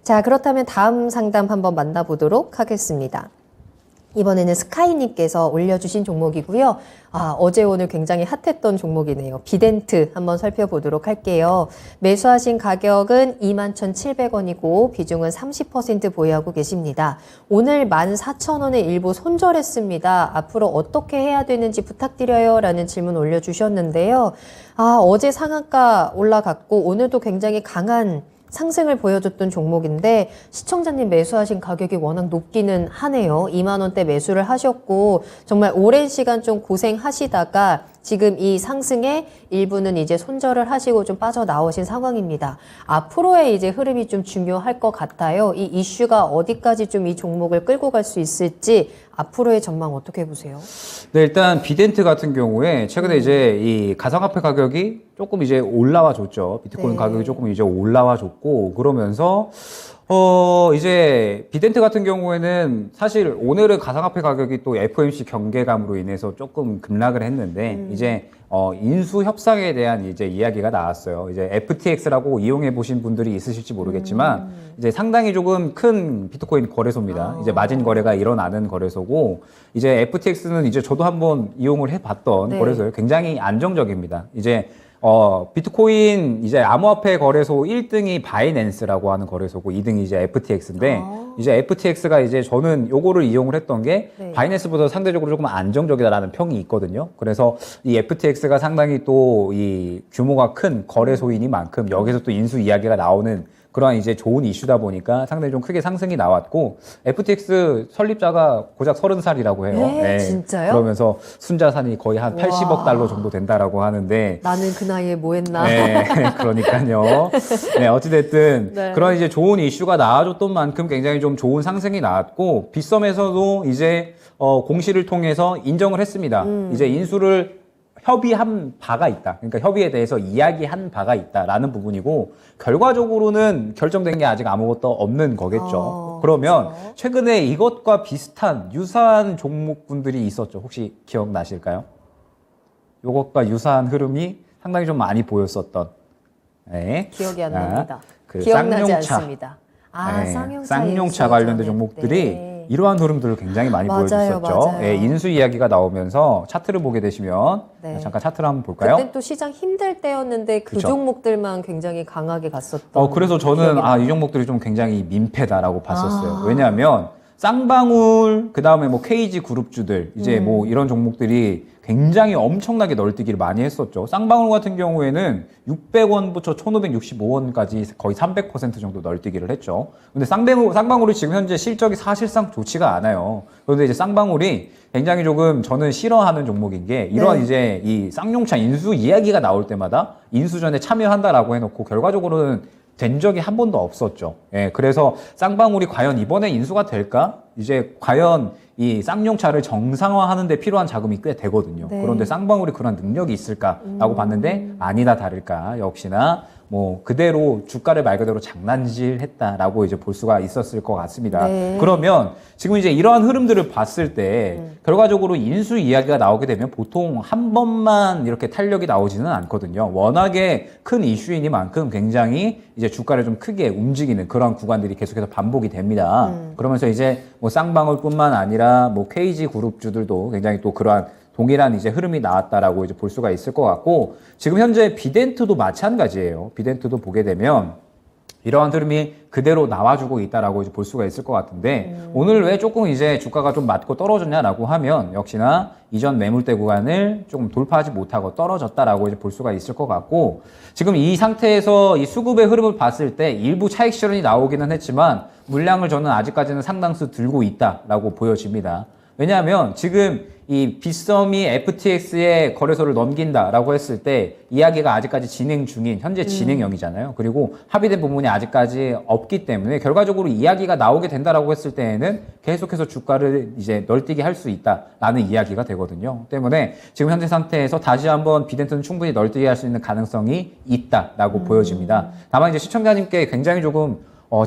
자, 그렇다면 다음 상담 한번 만나보도록 하겠습니다. 이번에는 스카이님께서 올려주신 종목이고요. 어제 오늘 굉장히 핫했던 종목이네요. 비덴트 한번 살펴보도록 할게요. 매수하신 가격은 21,700원이고 비중은 30% 보유하고 계십니다. 오늘 14,000원에 일부 손절했습니다. 앞으로 어떻게 해야 되는지 부탁드려요 라는 질문 올려주셨는데요. 어제 상한가 올라갔고 오늘도 굉장히 강한 상승을 보여줬던 종목인데 시청자님 매수하신 가격이 워낙 높기는 하네요. 2만 원대 매수를 하셨고 정말 오랜 시간 좀 고생하시다가 지금 이 상승에 일부는 이제 손절을 하시고 좀 빠져나오신 상황입니다. 앞으로의 이제 흐름이 좀 중요할 것 같아요. 이 이슈가 어디까지 좀 이 종목을 끌고 갈 수 있을지 앞으로의 전망 어떻게 보세요? 네, 일단 비덴트 같은 경우에 최근에 이제 이 가상화폐 가격이 조금 이제 올라와 줬죠. 비트코인 네. 가격이 조금 이제 올라와 줬고 그러면서 이제 비덴트 같은 경우에는 사실 오늘은 가상화폐 가격이 또 FOMC 경계감으로 인해서 조금 급락을 했는데 이제 인수 협상에 대한 이제 이야기가 나왔어요. 이제 FTX라고 이용해 보신 분들이 있으실지 모르겠지만 이제 상당히 조금 큰 비트코인 거래소입니다. 이제 마진 거래가 일어나는 거래소고 이제 FTX는 이제 저도 한번 이용을 해봤던 네. 거래소예요. 굉장히 안정적입니다. 이제 비트코인 이제 암호화폐 거래소 1등이 바이낸스라고 하는 거래소고 2등이 이제 FTX인데 이제 FTX가 이제 저는 요거를 이용을 했던 게 네. 바이낸스보다 상대적으로 조금 안정적이다라는 평이 있거든요. 그래서 이 FTX가 상당히 또 이 규모가 큰 거래소이니만큼 여기서 또 인수 이야기가 나오는 그러한 이제 좋은 이슈다 보니까 상당히 좀 크게 상승이 나왔고 FTX 설립자가 고작 30살이라고 해요. 네, 진짜요? 그러면서 순자산이 거의 한 80억 와. 달러 정도 된다라고 하는데 나는 그 나이에 뭐 했나? 네, 그러니까요. 네, 어찌됐든 네. 그런 이제 좋은 이슈가 나와줬던 만큼 굉장히 좀 좋은 상승이 나왔고 빗썸에서도 이제 공시를 통해서 인정을 했습니다. 이제 인수를 협의한 바가 있다. 그러니까 협의에 대해서 이야기한 바가 있다라는 부분이고 결과적으로는 결정된 게 아직 아무것도 없는 거겠죠. 그러면 그렇죠. 최근에 이것과 비슷한 유사한 종목분들이 있었죠. 혹시 기억나실까요? 이것과 유사한 흐름이 상당히 좀 많이 보였었던. 네. 기억이 안 납니다. 그 기억나지 쌍용차. 않습니다. 네, 쌍용차, 쌍용차 관련된 인수 종목들이 전에. 네. 이러한 흐름들을 굉장히 많이 맞아요, 보여줬었죠. 맞아요. 예, 인수 이야기가 나오면서 차트를 보게 되시면 네. 잠깐 차트를 한번 볼까요? 그때 또 시장 힘들 때였는데 그 그쵸. 종목들만 굉장히 강하게 갔었던. 그래서 저는 기억이 나요. 이 종목들이 좀 굉장히 민폐다라고 봤었어요. 왜냐하면 쌍방울, 그 다음에 뭐 KG 그룹주들, 이제 뭐 이런 종목들이 굉장히 엄청나게 널뛰기를 많이 했었죠. 쌍방울 같은 경우에는 600원부터 1565원까지 거의 300% 정도 널뛰기를 했죠. 근데 쌍방울이 지금 현재 실적이 사실상 좋지가 않아요. 그런데 이제 쌍방울이 굉장히 조금 저는 싫어하는 종목인 게 이러한 네. 이제 이 쌍용차 인수 이야기가 나올 때마다 인수 전에 참여한다라고 해놓고 결과적으로는 된 적이 한 번도 없었죠. 예, 그래서 쌍방울이 과연 이번에 인수가 될까? 이제 과연 이 쌍용차를 정상화하는 데 필요한 자금이 꽤 되거든요. 네. 그런데 쌍방울이 그런 능력이 있을까라고 봤는데 아니다 다를까 역시나 뭐 그대로 주가를 말 그대로 장난질했다라고 이제 볼 수가 있었을 것 같습니다. 네. 그러면 지금 이제 이러한 흐름들을 봤을 때 결과적으로 인수 이야기가 나오게 되면 보통 한 번만 이렇게 탄력이 나오지는 않거든요. 워낙에 큰 이슈이니만큼 굉장히 이제 주가를 좀 크게 움직이는 그런 구간들이 계속해서 반복이 됩니다. 그러면서 이제 뭐 쌍방울뿐만 아니라 뭐 KG 그룹주들도 굉장히 또 그러한 동일한 이제 흐름이 나왔다라고 이제 볼 수가 있을 것 같고 지금 현재 비덴트도 마찬가지예요. 비덴트도 보게 되면 이러한 흐름이 그대로 나와주고 있다라고 이제 볼 수가 있을 것 같은데 오늘 왜 조금 이제 주가가 좀 맞고 떨어졌냐라고 하면 역시나 이전 매물대 구간을 조금 돌파하지 못하고 떨어졌다라고 이제 볼 수가 있을 것 같고 지금 이 상태에서 이 수급의 흐름을 봤을 때 일부 차익 실현이 나오기는 했지만 물량을 저는 아직까지는 상당수 들고 있다라고 보여집니다. 왜냐하면 지금 이 빗썸이 FTX의 거래소를 넘긴다라고 했을 때 이야기가 아직까지 진행 중인 현재 진행형이잖아요. 그리고 합의된 부분이 아직까지 없기 때문에 결과적으로 이야기가 나오게 된다라고 했을 때에는 계속해서 주가를 이제 널뛰게 할 수 있다라는 이야기가 되거든요. 때문에 지금 현재 상태에서 다시 한번 비덴트는 충분히 널뛰게 할 수 있는 가능성이 있다라고 보여집니다. 다만 이제 시청자님께 굉장히 조금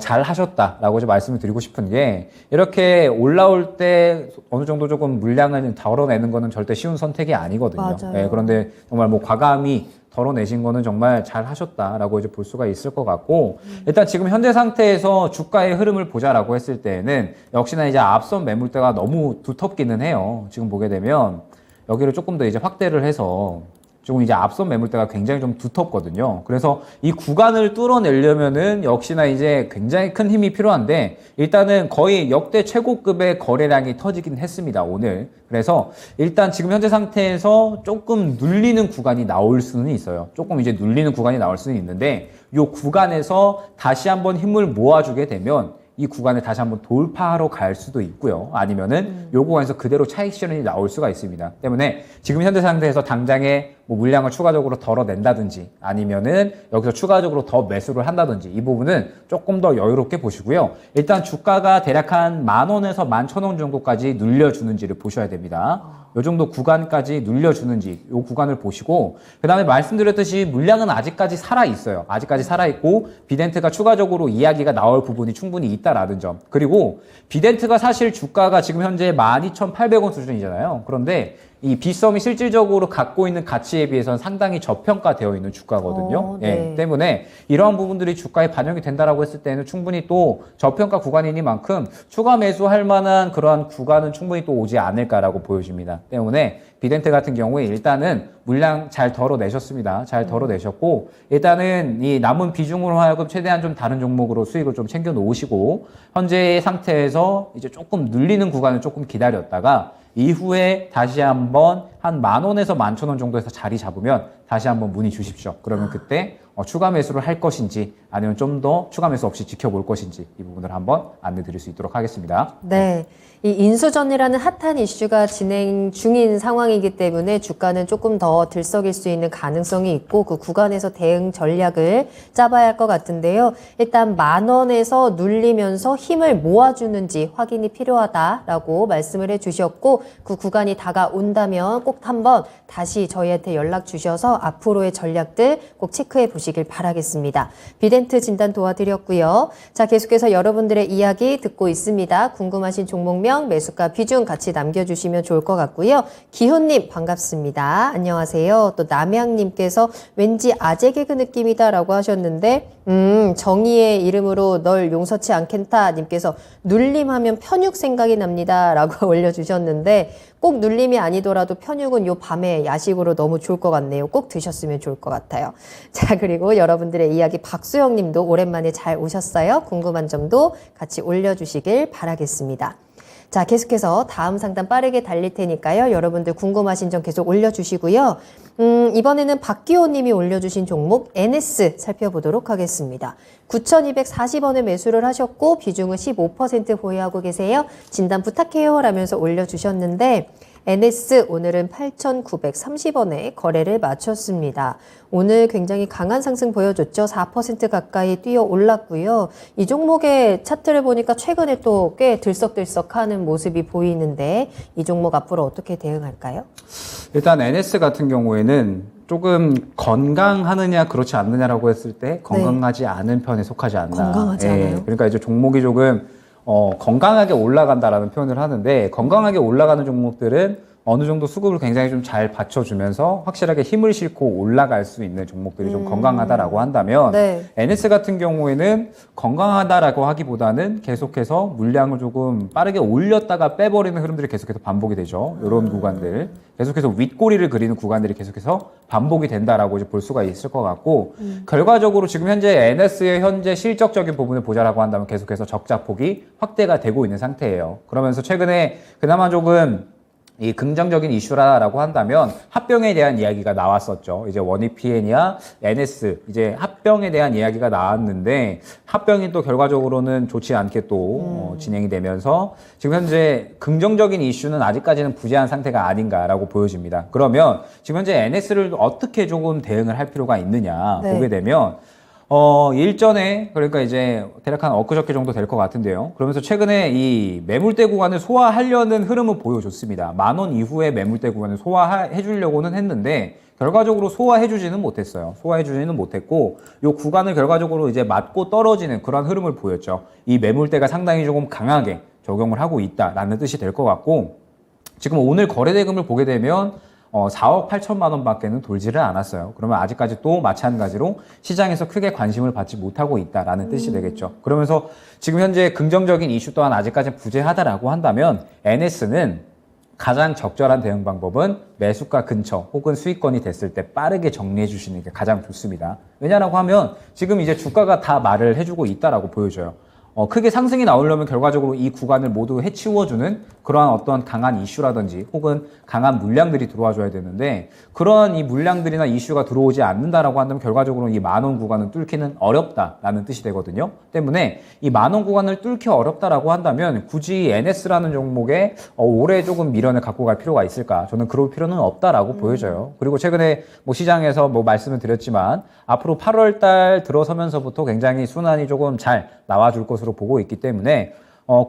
잘 하셨다라고 좀 말씀을 드리고 싶은 게 이렇게 올라올 때 어느 정도 조금 물량을 덜어내는 거는 절대 쉬운 선택이 아니거든요. 맞아요. 예, 그런데 정말 뭐 과감히 덜어내신 거는 정말 잘 하셨다라고 이제 볼 수가 있을 것 같고 일단 지금 현재 상태에서 주가의 흐름을 보자라고 했을 때는 역시나 이제 앞선 매물대가 너무 두텁기는 해요. 지금 보게 되면 여기를 조금 더 이제 확대를 해서 지금 이제 앞선 매물대가 굉장히 좀 두텁거든요. 그래서 이 구간을 뚫어내려면은 역시나 이제 굉장히 큰 힘이 필요한데 일단은 거의 역대 최고급의 거래량이 터지긴 했습니다, 오늘. 그래서 일단 지금 현재 상태에서 조금 눌리는 구간이 나올 수는 있어요. 조금 이제 눌리는 구간이 나올 수는 있는데 이 구간에서 다시 한번 힘을 모아주게 되면 이 구간을 다시 한번 돌파하러 갈 수도 있고요. 아니면은 요 구간에서 그대로 차익 실현이 나올 수가 있습니다. 때문에 지금 현재 상태에서 당장에 뭐 물량을 추가적으로 덜어낸다든지 아니면은 여기서 추가적으로 더 매수를 한다든지 이 부분은 조금 더 여유롭게 보시고요. 일단 주가가 대략 한 10,000원에서 11,000원 정도까지 눌려주는지를 보셔야 됩니다. 요 정도 구간까지 눌려주는지 요 구간을 보시고 그 다음에 말씀드렸듯이 물량은 아직까지 살아있어요. 아직까지 살아있고 비덴트가 추가적으로 이야기가 나올 부분이 충분히 있다라는 점. 그리고 비덴트가 사실 주가가 지금 현재 12,800원 수준이잖아요. 그런데 이 빗썸이 실질적으로 갖고 있는 가치에 비해서는 상당히 저평가되어 있는 주가거든요. 네. 예, 때문에 이러한 부분들이 주가에 반영이 된다라고 했을 때는 충분히 또 저평가 구간이니만큼 추가 매수할 만한 그러한 구간은 충분히 또 오지 않을까라고 보여집니다. 때문에 비덴트 같은 경우에 일단은 물량 잘 덜어내셨습니다. 잘 덜어내셨고 일단은 이 남은 비중으로 하여금 최대한 좀 다른 종목으로 수익을 좀 챙겨 놓으시고 현재의 상태에서 이제 조금 눌리는 구간을 조금 기다렸다가 이후에 다시 한번 한 10,000원에서 11,000원 정도에서 자리 잡으면 다시 한번 문의 주십시오. 그러면 그때 추가 매수를 할 것인지 아니면 좀 더 추가 매수 없이 지켜볼 것인지 이 부분을 한번 안내 드릴 수 있도록 하겠습니다. 네. 이 인수전이라는 핫한 이슈가 진행 중인 상황이기 때문에 주가는 조금 더 들썩일 수 있는 가능성이 있고 그 구간에서 대응 전략을 짜봐야 할 것 같은데요. 일단 10,000원에서 눌리면서 힘을 모아주는지 확인이 필요하다라고 말씀을 해주셨고 그 구간이 다가온다면 꼭 한번 다시 저희한테 연락 주셔서 앞으로의 전략들 꼭 체크해 보시길 바라겠습니다. 비덴트 진단 도와드렸고요. 자, 계속해서 여러분들의 이야기 듣고 있습니다. 궁금하신 종목명, 매수가, 비중 같이 남겨주시면 좋을 것 같고요. 기훈님 반갑습니다. 안녕하세요. 또 남양님께서 왠지 아재 개그 느낌이다 라고 하셨는데 정의의 이름으로 널 용서치 않겠다 님께서 눌림하면 편육 생각이 납니다 라고 올려주셨는데 꼭 눌림이 아니더라도 편육은 요 밤에 야식으로 너무 좋을 것 같네요. 꼭 드셨으면 좋을 것 같아요. 자, 그리고 여러분들의 이야기 박수영 님도 오랜만에 잘 오셨어요. 궁금한 점도 같이 올려주시길 바라겠습니다. 자, 계속해서 다음 상담 빠르게 달릴 테니까요. 여러분들 궁금하신 점 계속 올려주시고요. 이번에는 박기호 님이 올려주신 종목 NS 살펴보도록 하겠습니다. 9,240원에 매수를 하셨고 비중은 15% 보유하고 계세요. 진단 부탁해요 라면서 올려주셨는데 NS 오늘은 8,930원에 거래를 마쳤습니다. 오늘 굉장히 강한 상승 보여줬죠. 4% 가까이 뛰어 올랐고요. 이 종목의 차트를 보니까 최근에 또 꽤 들썩들썩하는 모습이 보이는데 이 종목 앞으로 어떻게 대응할까요? 일단 NS 같은 경우에는 조금 건강하느냐 그렇지 않느냐라고 했을 때 건강하지 않은 편에 속하지 않나. 건강하지 않아요? 그러니까 이제 종목이 조금 건강하게 올라간다라는 표현을 하는데 건강하게 올라가는 종목들은 어느 정도 수급을 굉장히 좀 잘 받쳐주면서 확실하게 힘을 싣고 올라갈 수 있는 종목들이 좀 건강하다라고 한다면 네. NS 같은 경우에는 건강하다라고 하기보다는 계속해서 물량을 조금 빠르게 올렸다가 빼버리는 흐름들이 계속해서 반복이 되죠. 이런 구간들. 계속해서 윗꼬리를 그리는 구간들이 계속해서 반복이 된다라고 이제 볼 수가 있을 것 같고 결과적으로 지금 현재 NS의 현재 실적적인 부분을 보자라고 한다면 계속해서 적자폭이 확대가 되고 있는 상태예요. 그러면서 최근에 그나마 조금 이 긍정적인 이슈라고 한다면 합병에 대한 이야기가 나왔었죠. 이제 원익PN이야 NS 이제 합병에 대한 이야기가 나왔는데 합병이 또 결과적으로는 좋지 않게 또 진행이 되면서 지금 현재 긍정적인 이슈는 아직까지는 부재한 상태가 아닌가라고 보여집니다. 그러면 지금 현재 NS를 어떻게 조금 대응을 할 필요가 있느냐 네. 보게 되면 일전에, 그러니까 이제, 대략 한 엊그저께 정도 될 것 같은데요. 그러면서 최근에 이 매물대 구간을 소화하려는 흐름을 보여줬습니다. 10,000원 이후에 매물대 구간을 소화해 주려고는 했는데, 결과적으로 소화해주지는 못했어요. 소화해주지는 못했고, 요 구간을 결과적으로 이제 맞고 떨어지는 그런 흐름을 보였죠. 이 매물대가 상당히 조금 강하게 적용을 하고 있다라는 뜻이 될 것 같고, 지금 오늘 거래대금을 보게 되면, 4억 8천만 원밖에는 돌지를 않았어요. 그러면 아직까지 또 마찬가지로 시장에서 크게 관심을 받지 못하고 있다라는 뜻이 되겠죠. 그러면서 지금 현재 긍정적인 이슈 또한 아직까지 부재하다라고 한다면 NS는 가장 적절한 대응 방법은 매수가 근처 혹은 수익권이 됐을 때 빠르게 정리해 주시는 게 가장 좋습니다. 왜냐라고 하면 지금 이제 주가가 다 말을 해주고 있다라고 보여져요. 크게 상승이 나오려면 결과적으로 이 구간을 모두 해치워주는 그러한 어떤 강한 이슈라든지 혹은 강한 물량들이 들어와줘야 되는데 그러한 이 물량들이나 이슈가 들어오지 않는다라고 한다면 결과적으로 이 10,000원 구간을 뚫기는 어렵다라는 뜻이 되거든요. 때문에 이 10,000원 구간을 뚫기 어렵다라고 한다면 굳이 NS라는 종목에 올해 조금 미련을 갖고 갈 필요가 있을까? 저는 그럴 필요는 없다라고 보여져요. 그리고 최근에 뭐 시장에서 뭐 말씀을 드렸지만 앞으로 8월 달 들어서면서부터 굉장히 순환이 조금 잘 나와줄 것으로 보고 있기 때문에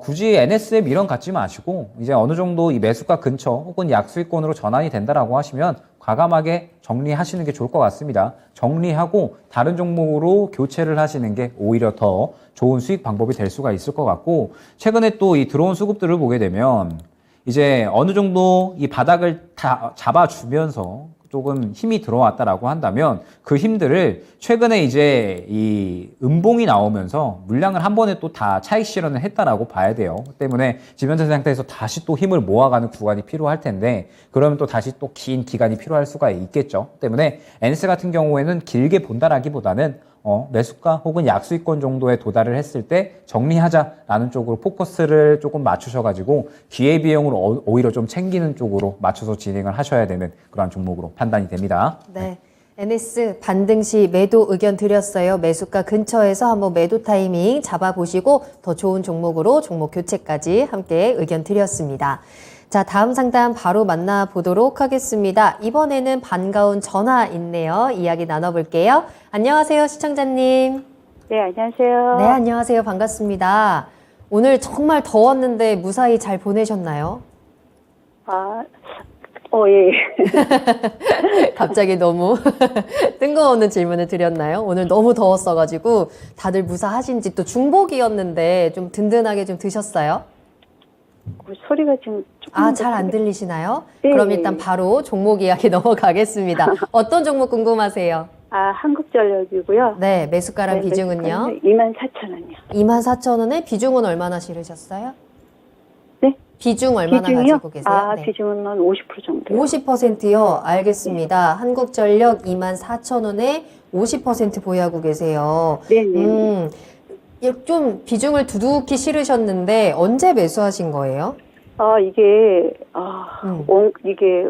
굳이 NS에 미련 갖지 마시고 이제 어느 정도 이 매수가 근처 혹은 약수익권으로 전환이 된다라고 하시면 과감하게 정리하시는 게 좋을 것 같습니다. 정리하고 다른 종목으로 교체를 하시는 게 오히려 더 좋은 수익 방법이 될 수가 있을 것 같고 최근에 또 이 들어온 수급들을 보게 되면 이제 어느 정도 이 바닥을 다 잡아주면서 조금 힘이 들어왔다라고 한다면 그 힘들을 최근에 이제 이 음봉이 나오면서 물량을 한 번에 또 다 차익 실현을 했다라고 봐야 돼요. 때문에 지금 현재 상태에서 다시 또 힘을 모아가는 구간이 필요할 텐데 그러면 또 다시 또 긴 기간이 필요할 수가 있겠죠. 때문에 NS 같은 경우에는 길게 본다라기보다는 매수가 혹은 약수익권 정도에 도달을 했을 때 정리하자라는 쪽으로 포커스를 조금 맞추셔가지고 기회비용을 오히려 좀 챙기는 쪽으로 맞춰서 진행을 하셔야 되는 그런 종목으로 판단이 됩니다. 네. NS 반등 시 매도 의견 드렸어요. 매수가 근처에서 한번 매도 타이밍 잡아보시고 더 좋은 종목으로 종목 교체까지 함께 의견 드렸습니다. 자, 다음 상담 바로 만나보도록 하겠습니다. 이번에는 반가운 전화 있네요. 이야기 나눠볼게요. 안녕하세요, 시청자님. 네, 안녕하세요. 네, 안녕하세요. 반갑습니다. 오늘 정말 더웠는데 무사히 잘 보내셨나요? 예. 갑자기 너무 뜬금없는 질문을 드렸나요? 오늘 너무 더웠어가지고 다들 무사하신지 또 중복이었는데 좀 든든하게 좀 드셨어요? 소리가 지금 조금 잘 안 들리시나요? 네. 그럼 일단 바로 종목 이야기 넘어가겠습니다. 어떤 종목 궁금하세요? 한국전력이고요. 네, 매수가랑 네, 비중은요? 24,000원이요. 24,000원에 비중은 얼마나 실으셨어요? 네? 비중 얼마나 비중이요? 가지고 계세요? 네. 비중은 한 50% 정도요. 50%요? 알겠습니다. 한국전력 24,000원에 50% 보유하고 계세요. 네네. 좀 비중을 두둑히 실으셨는데 언제 매수하신 거예요? 이게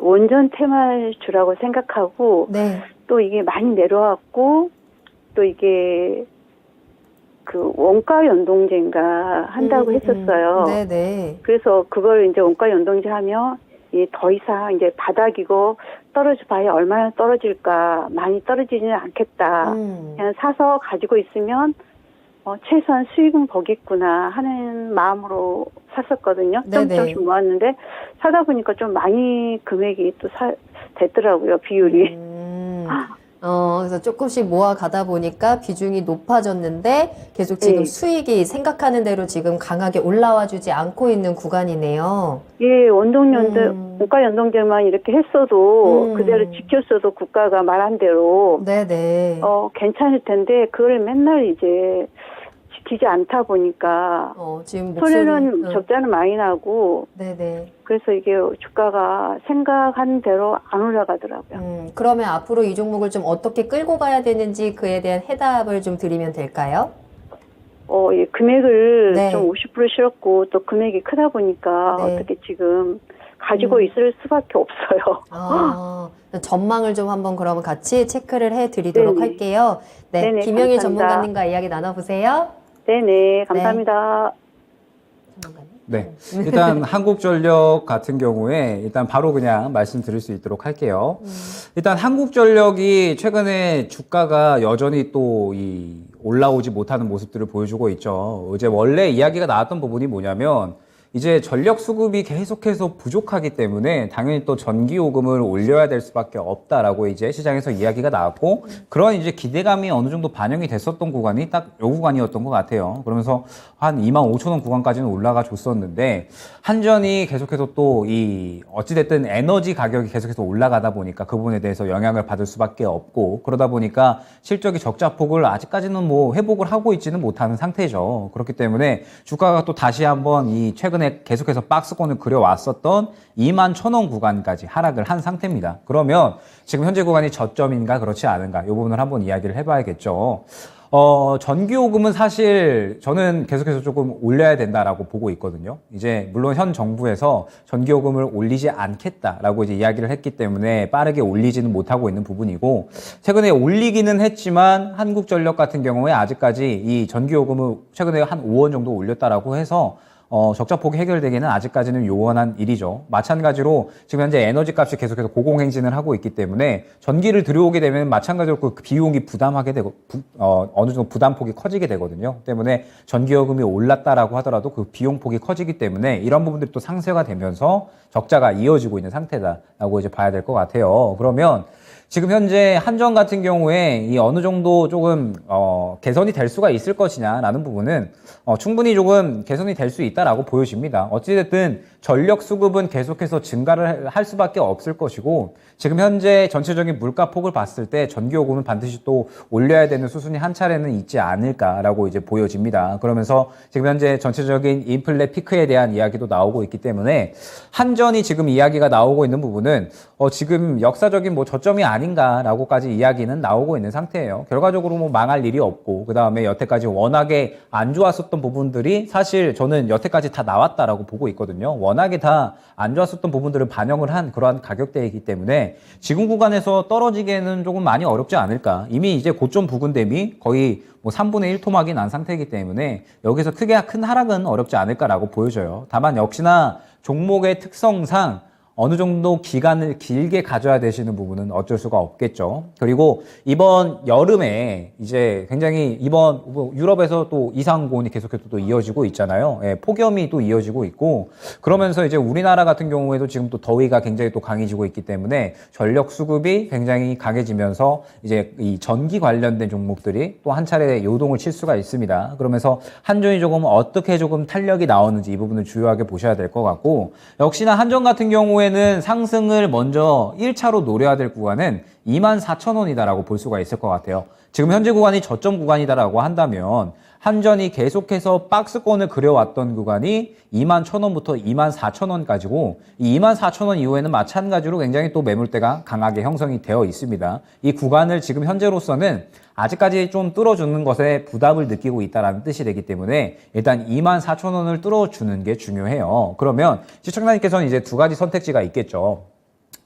원전 테마주라고 생각하고 네. 또 이게 많이 내려왔고 또 이게 그 원가 연동제인가 한다고 했었어요. 네네. 그래서 그걸 이제 원가 연동제 하면 더 이상 이제 바닥이고 떨어져 봐야 얼마나 떨어질까, 많이 떨어지지는 않겠다. 그냥 사서 가지고 있으면 최소한 수익은 보겠구나 하는 마음으로 샀었거든요. 네네. 조금씩 모았는데 사다 보니까 좀 많이 금액이 또 됐더라고요, 비율이. 그래서 조금씩 모아가다 보니까 비중이 높아졌는데 계속 지금 네. 수익이 생각하는 대로 지금 강하게 올라와 주지 않고 있는 구간이네요. 예, 원가 연동제만 이렇게 했어도 그대로 지켰어도 국가가 말한 대로 네네. 괜찮을 텐데 그걸 맨날 이제 지키지 않다 보니까 지금 손해는 적자는 많이 나고 네네. 그래서 이게 주가가 생각한 대로 안 올라가더라고요. 그러면 앞으로 이 종목을 좀 어떻게 끌고 가야 되는지 그에 대한 해답을 좀 드리면 될까요? 예, 금액을 네. 좀 50% 실었고 또 금액이 크다 보니까 네. 어떻게 지금 가지고 있을 수밖에 없어요. 전망을 좀 한번 그러면 같이 체크를 해드리도록 네네. 할게요. 네, 네네, 김영희 감사합니다. 전문가님과 이야기 나눠보세요. 네네, 감사합니다. 전문가님. 네. 일단 한국전력 같은 경우에 일단 바로 그냥 말씀드릴 수 있도록 할게요. 일단 한국전력이 최근에 주가가 여전히 또 올라오지 못하는 모습들을 보여주고 있죠. 이제 원래 이야기가 나왔던 부분이 뭐냐면 이제 전력 수급이 계속해서 부족하기 때문에 당연히 또 전기요금을 올려야 될 수밖에 없다라고 이제 시장에서 이야기가 나왔고 그런 이제 기대감이 어느 정도 반영이 됐었던 구간이 딱 요 구간이었던 것 같아요. 그러면서 한 25,000원 구간까지는 올라가 줬었는데 한전이 계속해서 또 어찌됐든 에너지 가격이 계속해서 올라가다 보니까 그 부분에 대해서 영향을 받을 수밖에 없고 그러다 보니까 실적이 적자폭을 아직까지는 뭐 회복을 하고 있지는 못하는 상태죠. 그렇기 때문에 주가가 또 다시 한번 최근에 계속해서 박스권을 그려왔었던 21,000원 구간까지 하락을 한 상태입니다. 그러면 지금 현재 구간이 저점인가 그렇지 않은가 이 부분을 한번 이야기를 해봐야겠죠. 전기요금은 사실 저는 계속해서 조금 올려야 된다라고 보고 있거든요. 이제 물론 현 정부에서 전기요금을 올리지 않겠다라고 이제 이야기를 했기 때문에 빠르게 올리지는 못하고 있는 부분이고 최근에 올리기는 했지만 한국전력 같은 경우에 아직까지 이 전기요금을 최근에 한 5원 정도 올렸다라고 해서 적자폭이 해결되기는 아직까지는 요원한 일이죠. 마찬가지로 지금 현재 에너지 값이 계속해서 고공행진을 하고 있기 때문에 전기를 들여오게 되면 마찬가지로 그 비용이 부담하게 되고, 어느 정도 부담폭이 커지게 되거든요. 때문에 전기요금이 올랐다라고 하더라도 그 비용폭이 커지기 때문에 이런 부분들이 또 상쇄가 되면서 적자가 이어지고 있는 상태다라고 이제 봐야 될 것 같아요. 그러면 지금 현재 한전 같은 경우에 어느 정도 조금 개선이 될 수가 있을 것이냐라는 부분은 충분히 조금 개선이 될 수 있다라고 보여집니다. 어찌됐든 전력 수급은 계속해서 증가를 할 수밖에 없을 것이고 지금 현재 전체적인 물가폭을 봤을 때 전기요금은 반드시 또 올려야 되는 수순이 한 차례는 있지 않을까라고 이제 보여집니다. 그러면서 지금 현재 전체적인 인플레 피크에 대한 이야기도 나오고 있기 때문에 한전이 지금 이야기가 나오고 있는 부분은 지금 역사적인 뭐 저점이 아닌가라고까지 이야기는 나오고 있는 상태예요. 결과적으로 뭐 망할 일이 없고 그 다음에 여태까지 워낙에 안 좋았었던 부분들이 사실 저는 여태까지 다 나왔다라고 보고 있거든요. 워낙에 다 안 좋았었던 부분들을 반영을 한 그러한 가격대이기 때문에 지금 구간에서 떨어지기에는 조금 많이 어렵지 않을까. 이미 이제 고점 부근 대비 거의 뭐 3분의 1 토막이 난 상태이기 때문에 여기서 크게 큰 하락은 어렵지 않을까라고 보여져요. 다만 역시나 종목의 특성상 어느 정도 기간을 길게 가져야 되시는 부분은 어쩔 수가 없겠죠. 그리고 이번 여름에 이제 굉장히 이번 유럽에서 또 이상고온이 계속해서 또 이어지고 있잖아요. 예, 폭염이 또 이어지고 있고 그러면서 이제 우리나라 같은 경우에도 지금 또 더위가 굉장히 또 강해지고 있기 때문에 전력 수급이 굉장히 강해지면서 이제 이 전기 관련된 종목들이 또 한 차례 요동을 칠 수가 있습니다. 그러면서 한전이 조금 어떻게 조금 탄력이 나오는지 이 부분을 주요하게 보셔야 될 것 같고 역시나 한전 같은 경우에 는 상승을 먼저 1차로 노려야 될 구간은 24,000원이다라고 볼 수가 있을 것 같아요. 지금 현재 구간이 저점 구간이다라고 한다면 한전이 계속해서 박스권을 그려왔던 구간이 21,000원부터 24,000원까지고 이 24,000원 이후에는 마찬가지로 굉장히 또 매물대가 강하게 형성이 되어 있습니다. 이 구간을 지금 현재로서는 아직까지 좀 뚫어주는 것에 부담을 느끼고 있다는 뜻이 되기 때문에 일단 24,000원을 뚫어주는 게 중요해요. 그러면 시청자님께서는 이제 두 가지 선택지가 있겠죠.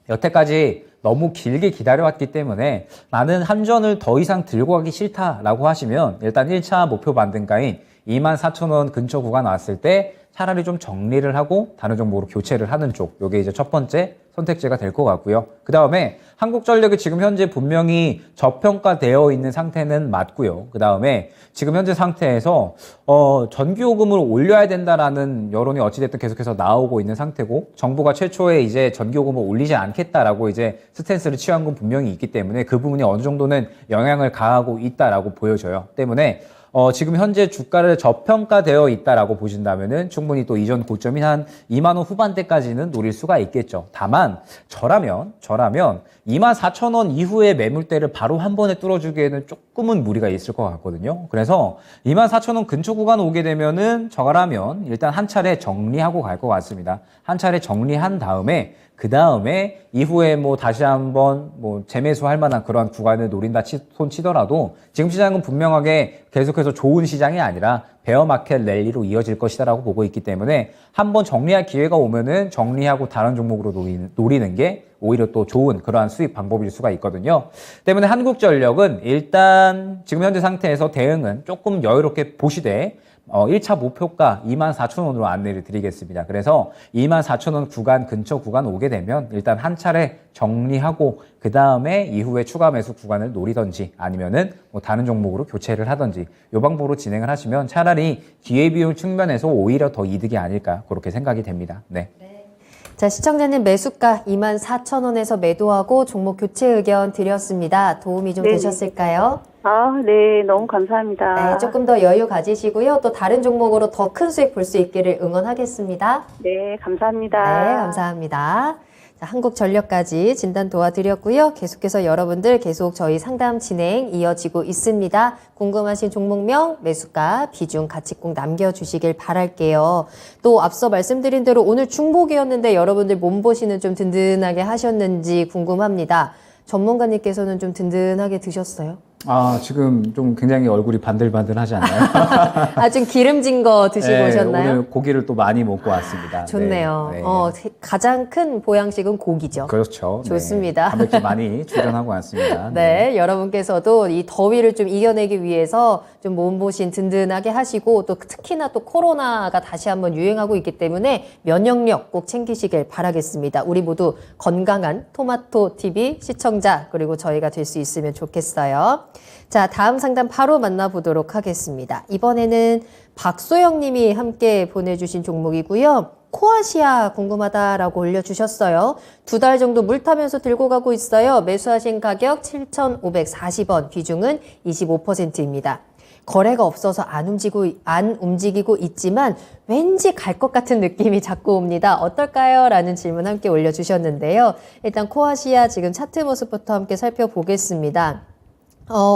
여태까지 너무 길게 기다려왔기 때문에 나는 한전을 더 이상 들고 가기 싫다라고 하시면 일단 1차 목표 반등가인 24,000원 근처 구간 왔을 때 차라리 좀 정리를 하고 다른 종목으로 교체를 하는 쪽, 요게 이제 첫 번째 선택지가 될 것 같고요. 그 다음에 한국전력이 지금 현재 분명히 저평가되어 있는 상태는 맞고요. 그 다음에 지금 현재 상태에서 전기요금을 올려야 된다라는 여론이 어찌됐든 계속해서 나오고 있는 상태고, 정부가 최초에 이제 전기요금을 올리지 않겠다라고 이제 스탠스를 취한 건 분명히 있기 때문에 그 부분이 어느 정도는 영향을 가하고 있다라고 보여져요. 때문에 지금 현재 주가를 저평가되어 있다라고 보신다면은 충분히 또 이전 고점이 한 2만 원 후반대까지는 노릴 수가 있겠죠. 다만 저라면 24,000원 이후에 매물대를 바로 한 번에 뚫어주기에는 조금은 무리가 있을 것 같거든요. 그래서 24,000원 근처 구간 오게 되면은 저라면 일단 한 차례 정리하고 갈 것 같습니다. 한 차례 정리한 다음에 그 다음에 이후에 뭐 다시 한번 뭐 재매수할 만한 그러한 구간을 노린다 손 치더라도 지금 시장은 분명하게 계속해서 좋은 시장이 아니라 베어마켓 랠리로 이어질 것이다라고 보고 있기 때문에 한번 정리할 기회가 오면은 정리하고 다른 종목으로 노리는 게 오히려 또 좋은 그러한 수익 방법일 수가 있거든요. 때문에 한국전력은 일단 지금 현재 상태에서 대응은 조금 여유롭게 보시되 1차 목표가 24,000원으로 안내를 드리겠습니다. 그래서 24,000원 구간 근처 구간 오게 되면 일단 한 차례 정리하고 그 다음에 이후에 추가 매수 구간을 노리던지 아니면은 뭐 다른 종목으로 교체를 하던지 이 방법으로 진행을 하시면 차라리 기회비용 측면에서 오히려 더 이득이 아닐까 그렇게 생각이 됩니다. 네. 자, 시청자님 매수가 24,000원에서 매도하고 종목 교체 의견 드렸습니다. 도움이 좀 네. 되셨을까요? 네, 너무 감사합니다. 네, 조금 더 여유 가지시고요. 또 다른 종목으로 더 큰 수익 볼 수 있기를 응원하겠습니다. 네, 감사합니다. 네, 감사합니다. 자, 한국전력까지 진단 도와드렸고요. 계속해서 여러분들 계속 저희 상담 진행 이어지고 있습니다. 궁금하신 종목명, 매수가, 비중 같이 꼭 남겨주시길 바랄게요. 또 앞서 말씀드린 대로 오늘 중복이었는데 여러분들 몸보신은 좀 든든하게 하셨는지 궁금합니다. 전문가님께서는 좀 든든하게 드셨어요? 지금 좀 굉장히 얼굴이 반들반들하지 않나요? 좀 기름진 거 드시고 네, 오셨나요? 오늘 고기를 또 많이 먹고 왔습니다. 좋네요. 네, 네. 가장 큰 보양식은 고기죠. 그렇죠. 좋습니다. 네, 단백질 많이 충전하고 왔습니다. 네, 여러분께서도 이 더위를 좀 이겨내기 위해서 좀 몸보신 든든하게 하시고 또 특히나 또 코로나가 다시 한번 유행하고 있기 때문에 면역력 꼭 챙기시길 바라겠습니다. 우리 모두 건강한 토마토 TV 시청자 그리고 저희가 될 수 있으면 좋겠어요. 자, 다음 상담 바로 만나보도록 하겠습니다. 이번에는 박소영 님이 함께 보내주신 종목이고요. 코아시아 궁금하다라고 올려주셨어요. 2달 정도 물 타면서 들고 가고 있어요. 매수하신 가격 7,540원, 비중은 25%입니다. 거래가 없어서 안 움직이고 있지만 왠지 갈 것 같은 느낌이 자꾸 옵니다. 어떨까요? 라는 질문 함께 올려주셨는데요. 일단 코아시아 지금 차트 모습부터 함께 살펴보겠습니다.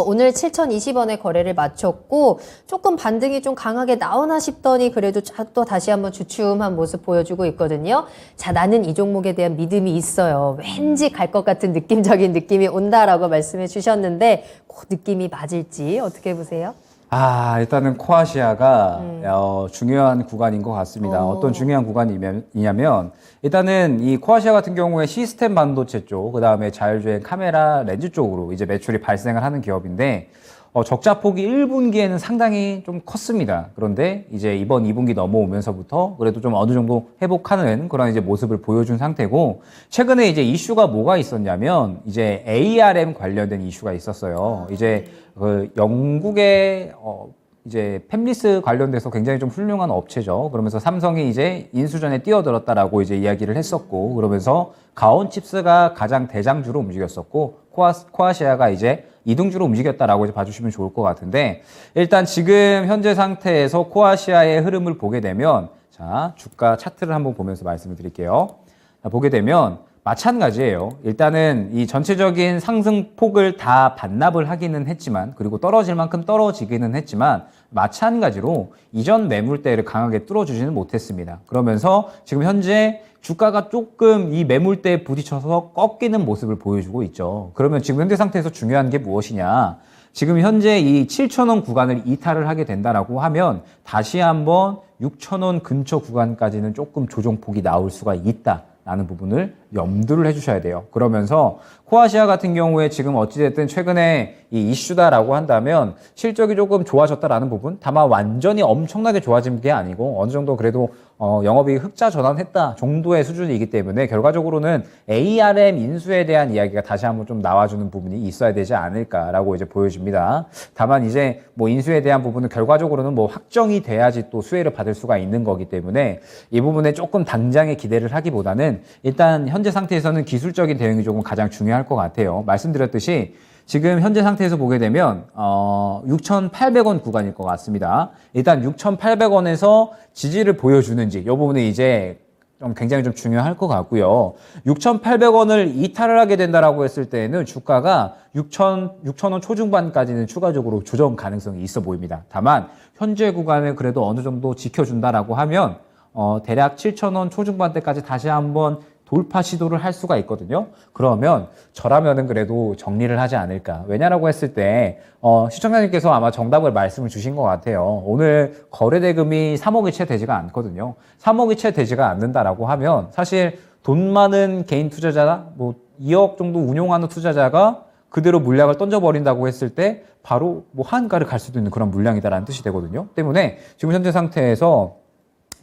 오늘 7,020원에 거래를 마쳤고 조금 반등이 좀 강하게 나오나 싶더니 그래도 또 다시 한번 주춤한 모습 보여주고 있거든요. 자, 나는 이 종목에 대한 믿음이 있어요. 왠지 갈 것 같은 느낌적인 느낌이 온다라고 말씀해 주셨는데 그 느낌이 맞을지 어떻게 보세요? 일단은 코아시아가 중요한 구간인 것 같습니다. 어떤 중요한 구간이냐면 일단은 이 코아시아 같은 경우에 시스템 반도체 쪽, 그 다음에 자율주행 카메라 렌즈 쪽으로 이제 매출이 발생을 하는 기업인데 적자 폭이 1분기에는 상당히 좀 컸습니다. 그런데 이제 이번 2분기 넘어오면서부터 그래도 좀 어느 정도 회복하는 그런 이제 모습을 보여준 상태고, 최근에 이제 이슈가 뭐가 있었냐면 이제 ARM 관련된 이슈가 있었어요. 이제 그 영국의 이제 팹리스 관련돼서 굉장히 좀 훌륭한 업체죠. 그러면서 삼성이 이제 인수전에 뛰어들었다라고 이제 이야기를 했었고, 그러면서 가온칩스가 가장 대장주로 움직였었고, 코아시아가 이제 이등주로 움직였다라고 이제 봐주시면 좋을 것 같은데, 일단 지금 현재 상태에서 코아시아의 흐름을 보게 되면, 자, 주가 차트를 한번 보면서 말씀을 드릴게요. 자, 보게 되면 마찬가지예요. 일단은 이 전체적인 상승폭을 다 반납을 하기는 했지만, 그리고 떨어질 만큼 떨어지기는 했지만, 마찬가지로 이전 매물대를 강하게 뚫어주지는 못했습니다. 그러면서 지금 현재 주가가 조금 이 매물대에 부딪혀서 꺾이는 모습을 보여주고 있죠. 그러면 지금 현재 상태에서 중요한 게 무엇이냐? 지금 현재 이 7,000원 구간을 이탈을 하게 된다라고 하면 다시 한번 6,000원 근처 구간까지는 조금 조정폭이 나올 수가 있다. 라는 부분을 염두를 해주셔야 돼요. 그러면서 코아시아 같은 경우에 지금 어찌됐든 최근에 이 이슈다라고 한다면 실적이 조금 좋아졌다라는 부분, 다만 완전히 엄청나게 좋아진 게 아니고 어느 정도 그래도 영업이익 흑자 전환했다 정도의 수준이기 때문에 결과적으로는 ARM 인수에 대한 이야기가 다시 한번 좀 나와주는 부분이 있어야 되지 않을까라고 이제 보여집니다. 다만 이제 뭐 인수에 대한 부분은 결과적으로는 뭐 확정이 돼야지 또 수혜를 받을 수가 있는 거기 때문에 이 부분에 조금 당장에 기대를 하기보다는 일단 현재 상태에서는 기술적인 대응이 조금 가장 중요할 것 같아요. 말씀드렸듯이 지금 현재 상태에서 보게 되면 6,800원 구간일 것 같습니다. 일단 6,800원에서 지지를 보여주는지 이 부분이 이제 좀 굉장히 좀 중요할 것 같고요. 6,800원을 이탈을 하게 된다라고 했을 때는 주가가 6,000원 초중반까지는 추가적으로 조정 가능성이 있어 보입니다. 다만 현재 구간을 그래도 어느 정도 지켜준다라고 하면 대략 7,000원 초중반대까지 다시 한번 돌파 시도를 할 수가 있거든요. 그러면 저라면은 그래도 정리를 하지 않을까. 왜냐라고 했을 때 시청자님께서 아마 정답을 말씀을 주신 것 같아요. 오늘 거래 대금이 3억이 채 되지가 않거든요. 3억이 채 되지가 않는다라고 하면 사실 돈 많은 개인 투자자, 뭐 2억 정도 운용하는 투자자가 그대로 물량을 던져버린다고 했을 때 바로 뭐 한가를 갈 수도 있는 그런 물량이다라는 뜻이 되거든요. 때문에 지금 현재 상태에서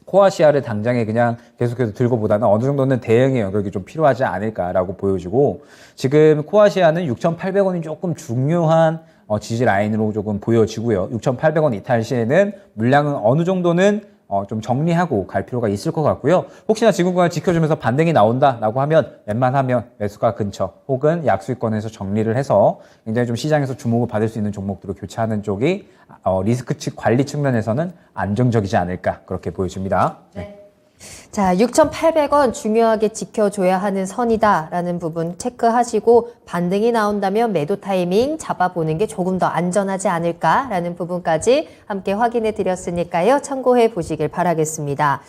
코아시아를 당장에 그냥 계속해서 들고보다는 어느 정도는 대응의 영역이 좀 필요하지 않을까라고 보여지고 지금 코아시아는 6,800원이 조금 중요한 지지 라인으로 조금 보여지고요. 6,800원 이탈 시에는 물량은 어느 정도는 좀 정리하고 갈 필요가 있을 것 같고요. 혹시나 지금 구간을 지켜주면서 반등이 나온다라고 하면 웬만하면 매수가 근처 혹은 약수익권에서 정리를 해서 굉장히 좀 시장에서 주목을 받을 수 있는 종목들을 교체하는 쪽이 리스크 측 관리 측면에서는 안정적이지 않을까 그렇게 보여집니다. 네. 자, 6,800원 중요하게 지켜줘야 하는 선이다라는 부분 체크하시고 반등이 나온다면 매도 타이밍 잡아보는 게 조금 더 안전하지 않을까라는 부분까지 함께 확인해 드렸으니까요. 참고해 보시길 바라겠습니다.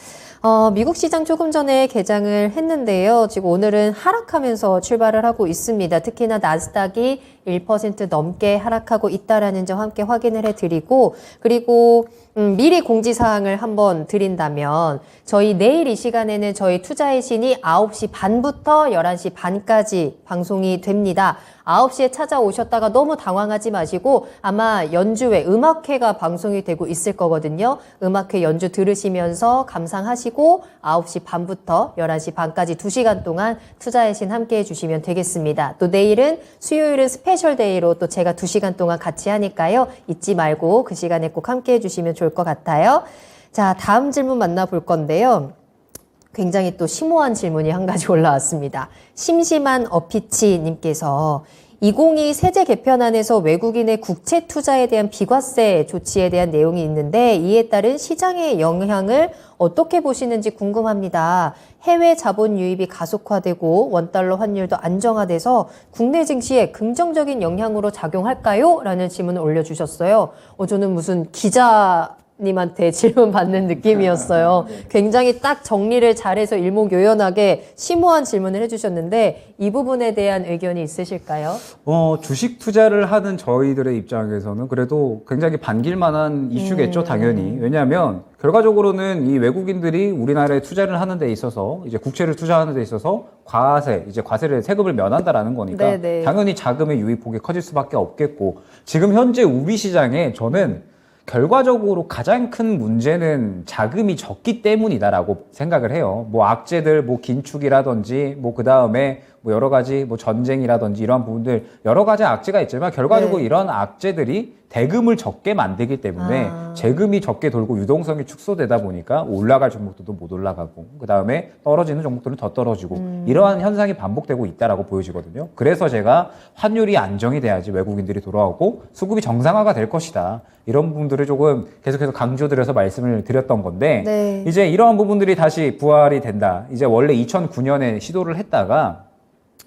미국 시장 조금 전에 개장을 했는데요. 지금 오늘은 하락하면서 출발을 하고 있습니다. 특히나 나스닥이 1% 넘게 하락하고 있다라는 점 함께 확인을 해드리고 그리고 미리 공지사항을 한번 드린다면 저희 내일 이 시간에는 저희 투자의 신이 9시 반부터 11시 반까지 방송이 됩니다. 9시에 찾아오셨다가 너무 당황하지 마시고 아마 연주회, 음악회가 방송이 되고 있을 거거든요. 음악회 연주 들으시면서 감상하시고 9시 반부터 11시 반까지 2시간 동안 투자의 신 함께 해주시면 되겠습니다. 또 내일은 수요일은 스페셜 데이로 또 제가 2시간 동안 같이 하니까요. 잊지 말고 그 시간에 꼭 함께 해주시면 좋을 것 같아요. 자, 다음 질문 만나볼 건데요. 굉장히 또 심오한 질문이 한 가지 올라왔습니다. 심심한 어피치님께서 2022 세제 개편안에서 외국인의 국채 투자에 대한 비과세 조치에 대한 내용이 있는데 이에 따른 시장의 영향을 어떻게 보시는지 궁금합니다. 해외 자본 유입이 가속화되고 원달러 환율도 안정화돼서 국내 증시에 긍정적인 영향으로 작용할까요? 라는 질문을 올려주셨어요. 저는 무슨 기자님한테 질문 받는 느낌이었어요. 굉장히 딱 정리를 잘해서 일목요연하게 심오한 질문을 해주셨는데 이 부분에 대한 의견이 있으실까요? 주식 투자를 하는 저희들의 입장에서는 그래도 굉장히 반길만한 이슈겠죠, 당연히. 왜냐하면 결과적으로는 이 외국인들이 우리나라에 투자를 하는 데 있어서 이제 국채를 투자하는 데 있어서 과세를 세금을 면한다라는 거니까 네네. 당연히 자금의 유입폭이 커질 수밖에 없겠고 지금 현재 우리 시장에 저는 결과적으로 가장 큰 문제는 자금이 적기 때문이다라고 생각을 해요. 뭐 악재들, 뭐 긴축이라든지, 뭐 그 다음에 뭐 여러 가지 뭐 전쟁이라든지 이러한 부분들 여러 가지 악재가 있지만 결과적으로 네. 이런 악재들이 대금을 적게 만들기 때문에 재금이 적게 돌고 유동성이 축소되다 보니까 올라갈 종목들도 못 올라가고 그 다음에 떨어지는 종목들은 더 떨어지고 이러한 현상이 반복되고 있다라고 보여지거든요. 그래서 제가 환율이 안정이 돼야지 외국인들이 돌아오고 수급이 정상화가 될 것이다. 이런 부분들을 조금 계속해서 강조드려서 말씀을 드렸던 건데 네. 이제 이러한 부분들이 다시 부활이 된다. 이제 원래 2009년에 시도를 했다가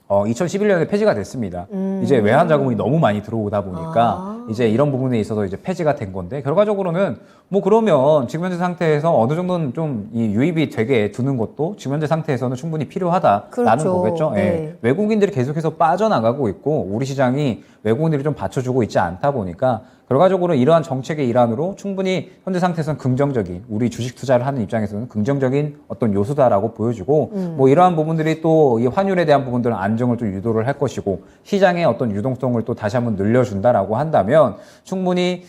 2011년에 폐지가 됐습니다. 이제 외환 자금이 너무 많이 들어오다 보니까 이제 이런 부분에 있어서 이제 폐지가 된 건데 결과적으로는 뭐 그러면 지금 현재 상태에서 어느 정도는 좀 이 유입이 되게 두는 것도 지금 현재 상태에서는 충분히 필요하다라는 그렇죠. 거겠죠. 네. 외국인들이 계속해서 빠져나가고 있고 우리 시장이 외국인들이 좀 받쳐주고 있지 않다 보니까 결과적으로 이러한 정책의 일환으로 충분히 현재 상태에서는 긍정적인, 우리 주식 투자를 하는 입장에서는 긍정적인 어떤 요소다라고 보여지고 뭐 이러한 부분들이 또 이 환율에 대한 부분들은 안정을 또 유도를 할 것이고 시장의 어떤 유동성을 또 다시 한번 늘려준다라고 한다면 충분히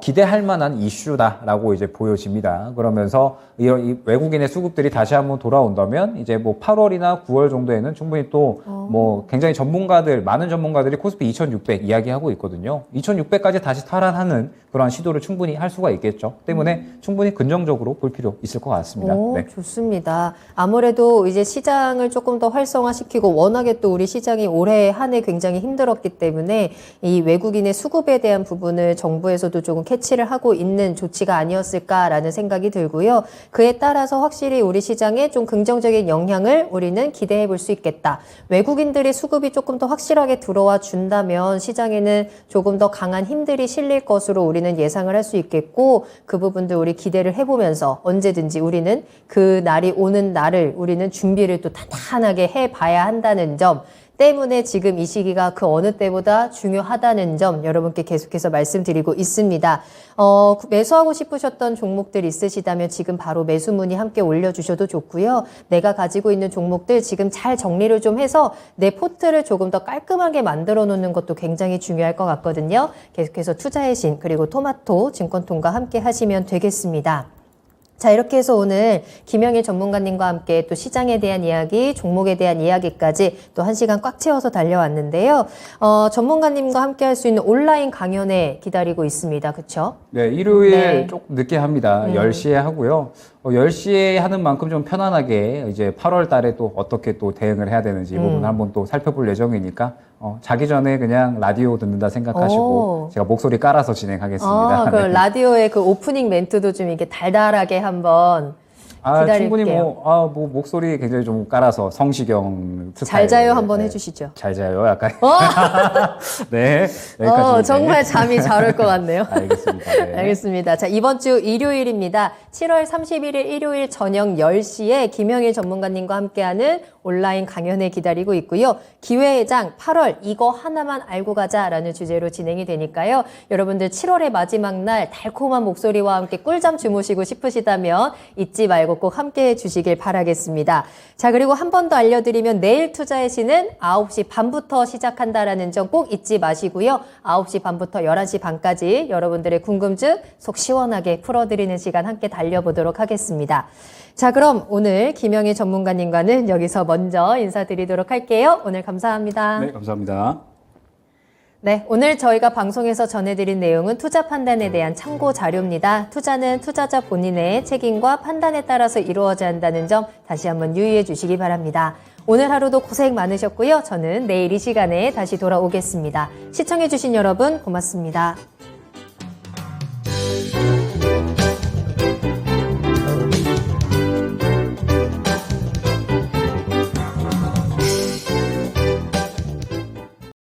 기대할 만한 이슈다라고 이제 보여집니다. 그러면서 이 외국인의 수급들이 다시 한번 돌아온다면 이제 뭐 8월이나 9월 정도에는 충분히 또 뭐 굉장히 많은 전문가들이 코스피 2600 이야기하고 있거든요. 2600까지 다시 탈환하는 그러한 시도를 충분히 할 수가 있겠죠. 때문에 충분히 긍정적으로 볼 필요 있을 것 같습니다. 오, 네. 좋습니다. 아무래도 이제 시장을 조금 더 활성화시키고 워낙에 또 우리 시장이 올해 한 해 굉장히 힘들었기 때문에 이 외국인의 수급에 대한 부분을 정부에서도 조금 캐치를 하고 있는 조치가 아니었을까라는 생각이 들고요. 그에 따라서 확실히 우리 시장에 좀 긍정적인 영향을 우리는 기대해 볼 수 있겠다. 외국인들의 수급이 조금 더 확실하게 들어와 준다면 시장에는 조금 더 강한 힘들이 실릴 것으로 우리는 예상을 할 수 있겠고 그 부분들 우리 기대를 해보면서 언제든지 우리는 그 날이 오는 날을 우리는 준비를 또 탄탄하게 해봐야 한다는 점 때문에 지금 이 시기가 그 어느 때보다 중요하다는 점 여러분께 계속해서 말씀드리고 있습니다. 매수하고 싶으셨던 종목들 있으시다면 지금 바로 매수 문의 함께 올려주셔도 좋고요. 내가 가지고 있는 종목들 지금 잘 정리를 좀 해서 내 포트를 조금 더 깔끔하게 만들어 놓는 것도 굉장히 중요할 것 같거든요. 계속해서 투자의 신 그리고 토마토 증권통과 함께 하시면 되겠습니다. 자, 이렇게 해서 오늘 김영일 전문가님과 함께 또 시장에 대한 이야기, 종목에 대한 이야기까지 또 1시간 꽉 채워서 달려왔는데요. 전문가님과 함께 할 수 있는 온라인 강연회 기다리고 있습니다. 그렇죠? 네, 일요일 네. 조금 늦게 합니다. 10시에 하고요. 10시에 하는 만큼 좀 편안하게 이제 8월 달에 또 어떻게 또 대응을 해야 되는지 이 부분을 한번 또 살펴볼 예정이니까 자기 전에 그냥 라디오 듣는다 생각하시고 제가 목소리 깔아서 진행하겠습니다. 그 네. 라디오의 그 오프닝 멘트도 좀 이렇게 달달하게 한번 기다릴게요. 충분히 뭐 목소리 굉장히 좀 깔아서 성시경 스타일. 잘 자요 한번 네. 해주시죠. 잘 자요 약간. 네. 여기까지. 정말 잠이 잘 올 것 같네요. 알겠습니다. 네. 알겠습니다. 자, 이번 주 일요일입니다. 7월 31일 일요일 저녁 10시에 김영일 전문가님과 함께하는 온라인 강연회 기다리고 있고요. 기회회장 8월 이거 하나만 알고 가자라는 주제로 진행이 되니까요. 여러분들 7월의 마지막 날 달콤한 목소리와 함께 꿀잠 주무시고 싶으시다면 잊지 말고 꼭 함께해 주시길 바라겠습니다. 자, 그리고 한 번 더 알려드리면 내일 투자의 신은 9시 반부터 시작한다라는 점 꼭 잊지 마시고요. 9시 반부터 11시 반까지 여러분들의 궁금증 속 시원하게 풀어드리는 시간 함께 달려보도록 하겠습니다. 자, 그럼 오늘 김영일 전문가님과는 여기서 먼저 인사드리도록 할게요. 오늘 감사합니다. 네, 감사합니다. 네, 오늘 저희가 방송에서 전해드린 내용은 투자 판단에 대한 참고 자료입니다. 투자는 투자자 본인의 책임과 판단에 따라서 이루어져야 한다는 점 다시 한번 유의해 주시기 바랍니다. 오늘 하루도 고생 많으셨고요. 저는 내일 이 시간에 다시 돌아오겠습니다. 시청해 주신 여러분 고맙습니다.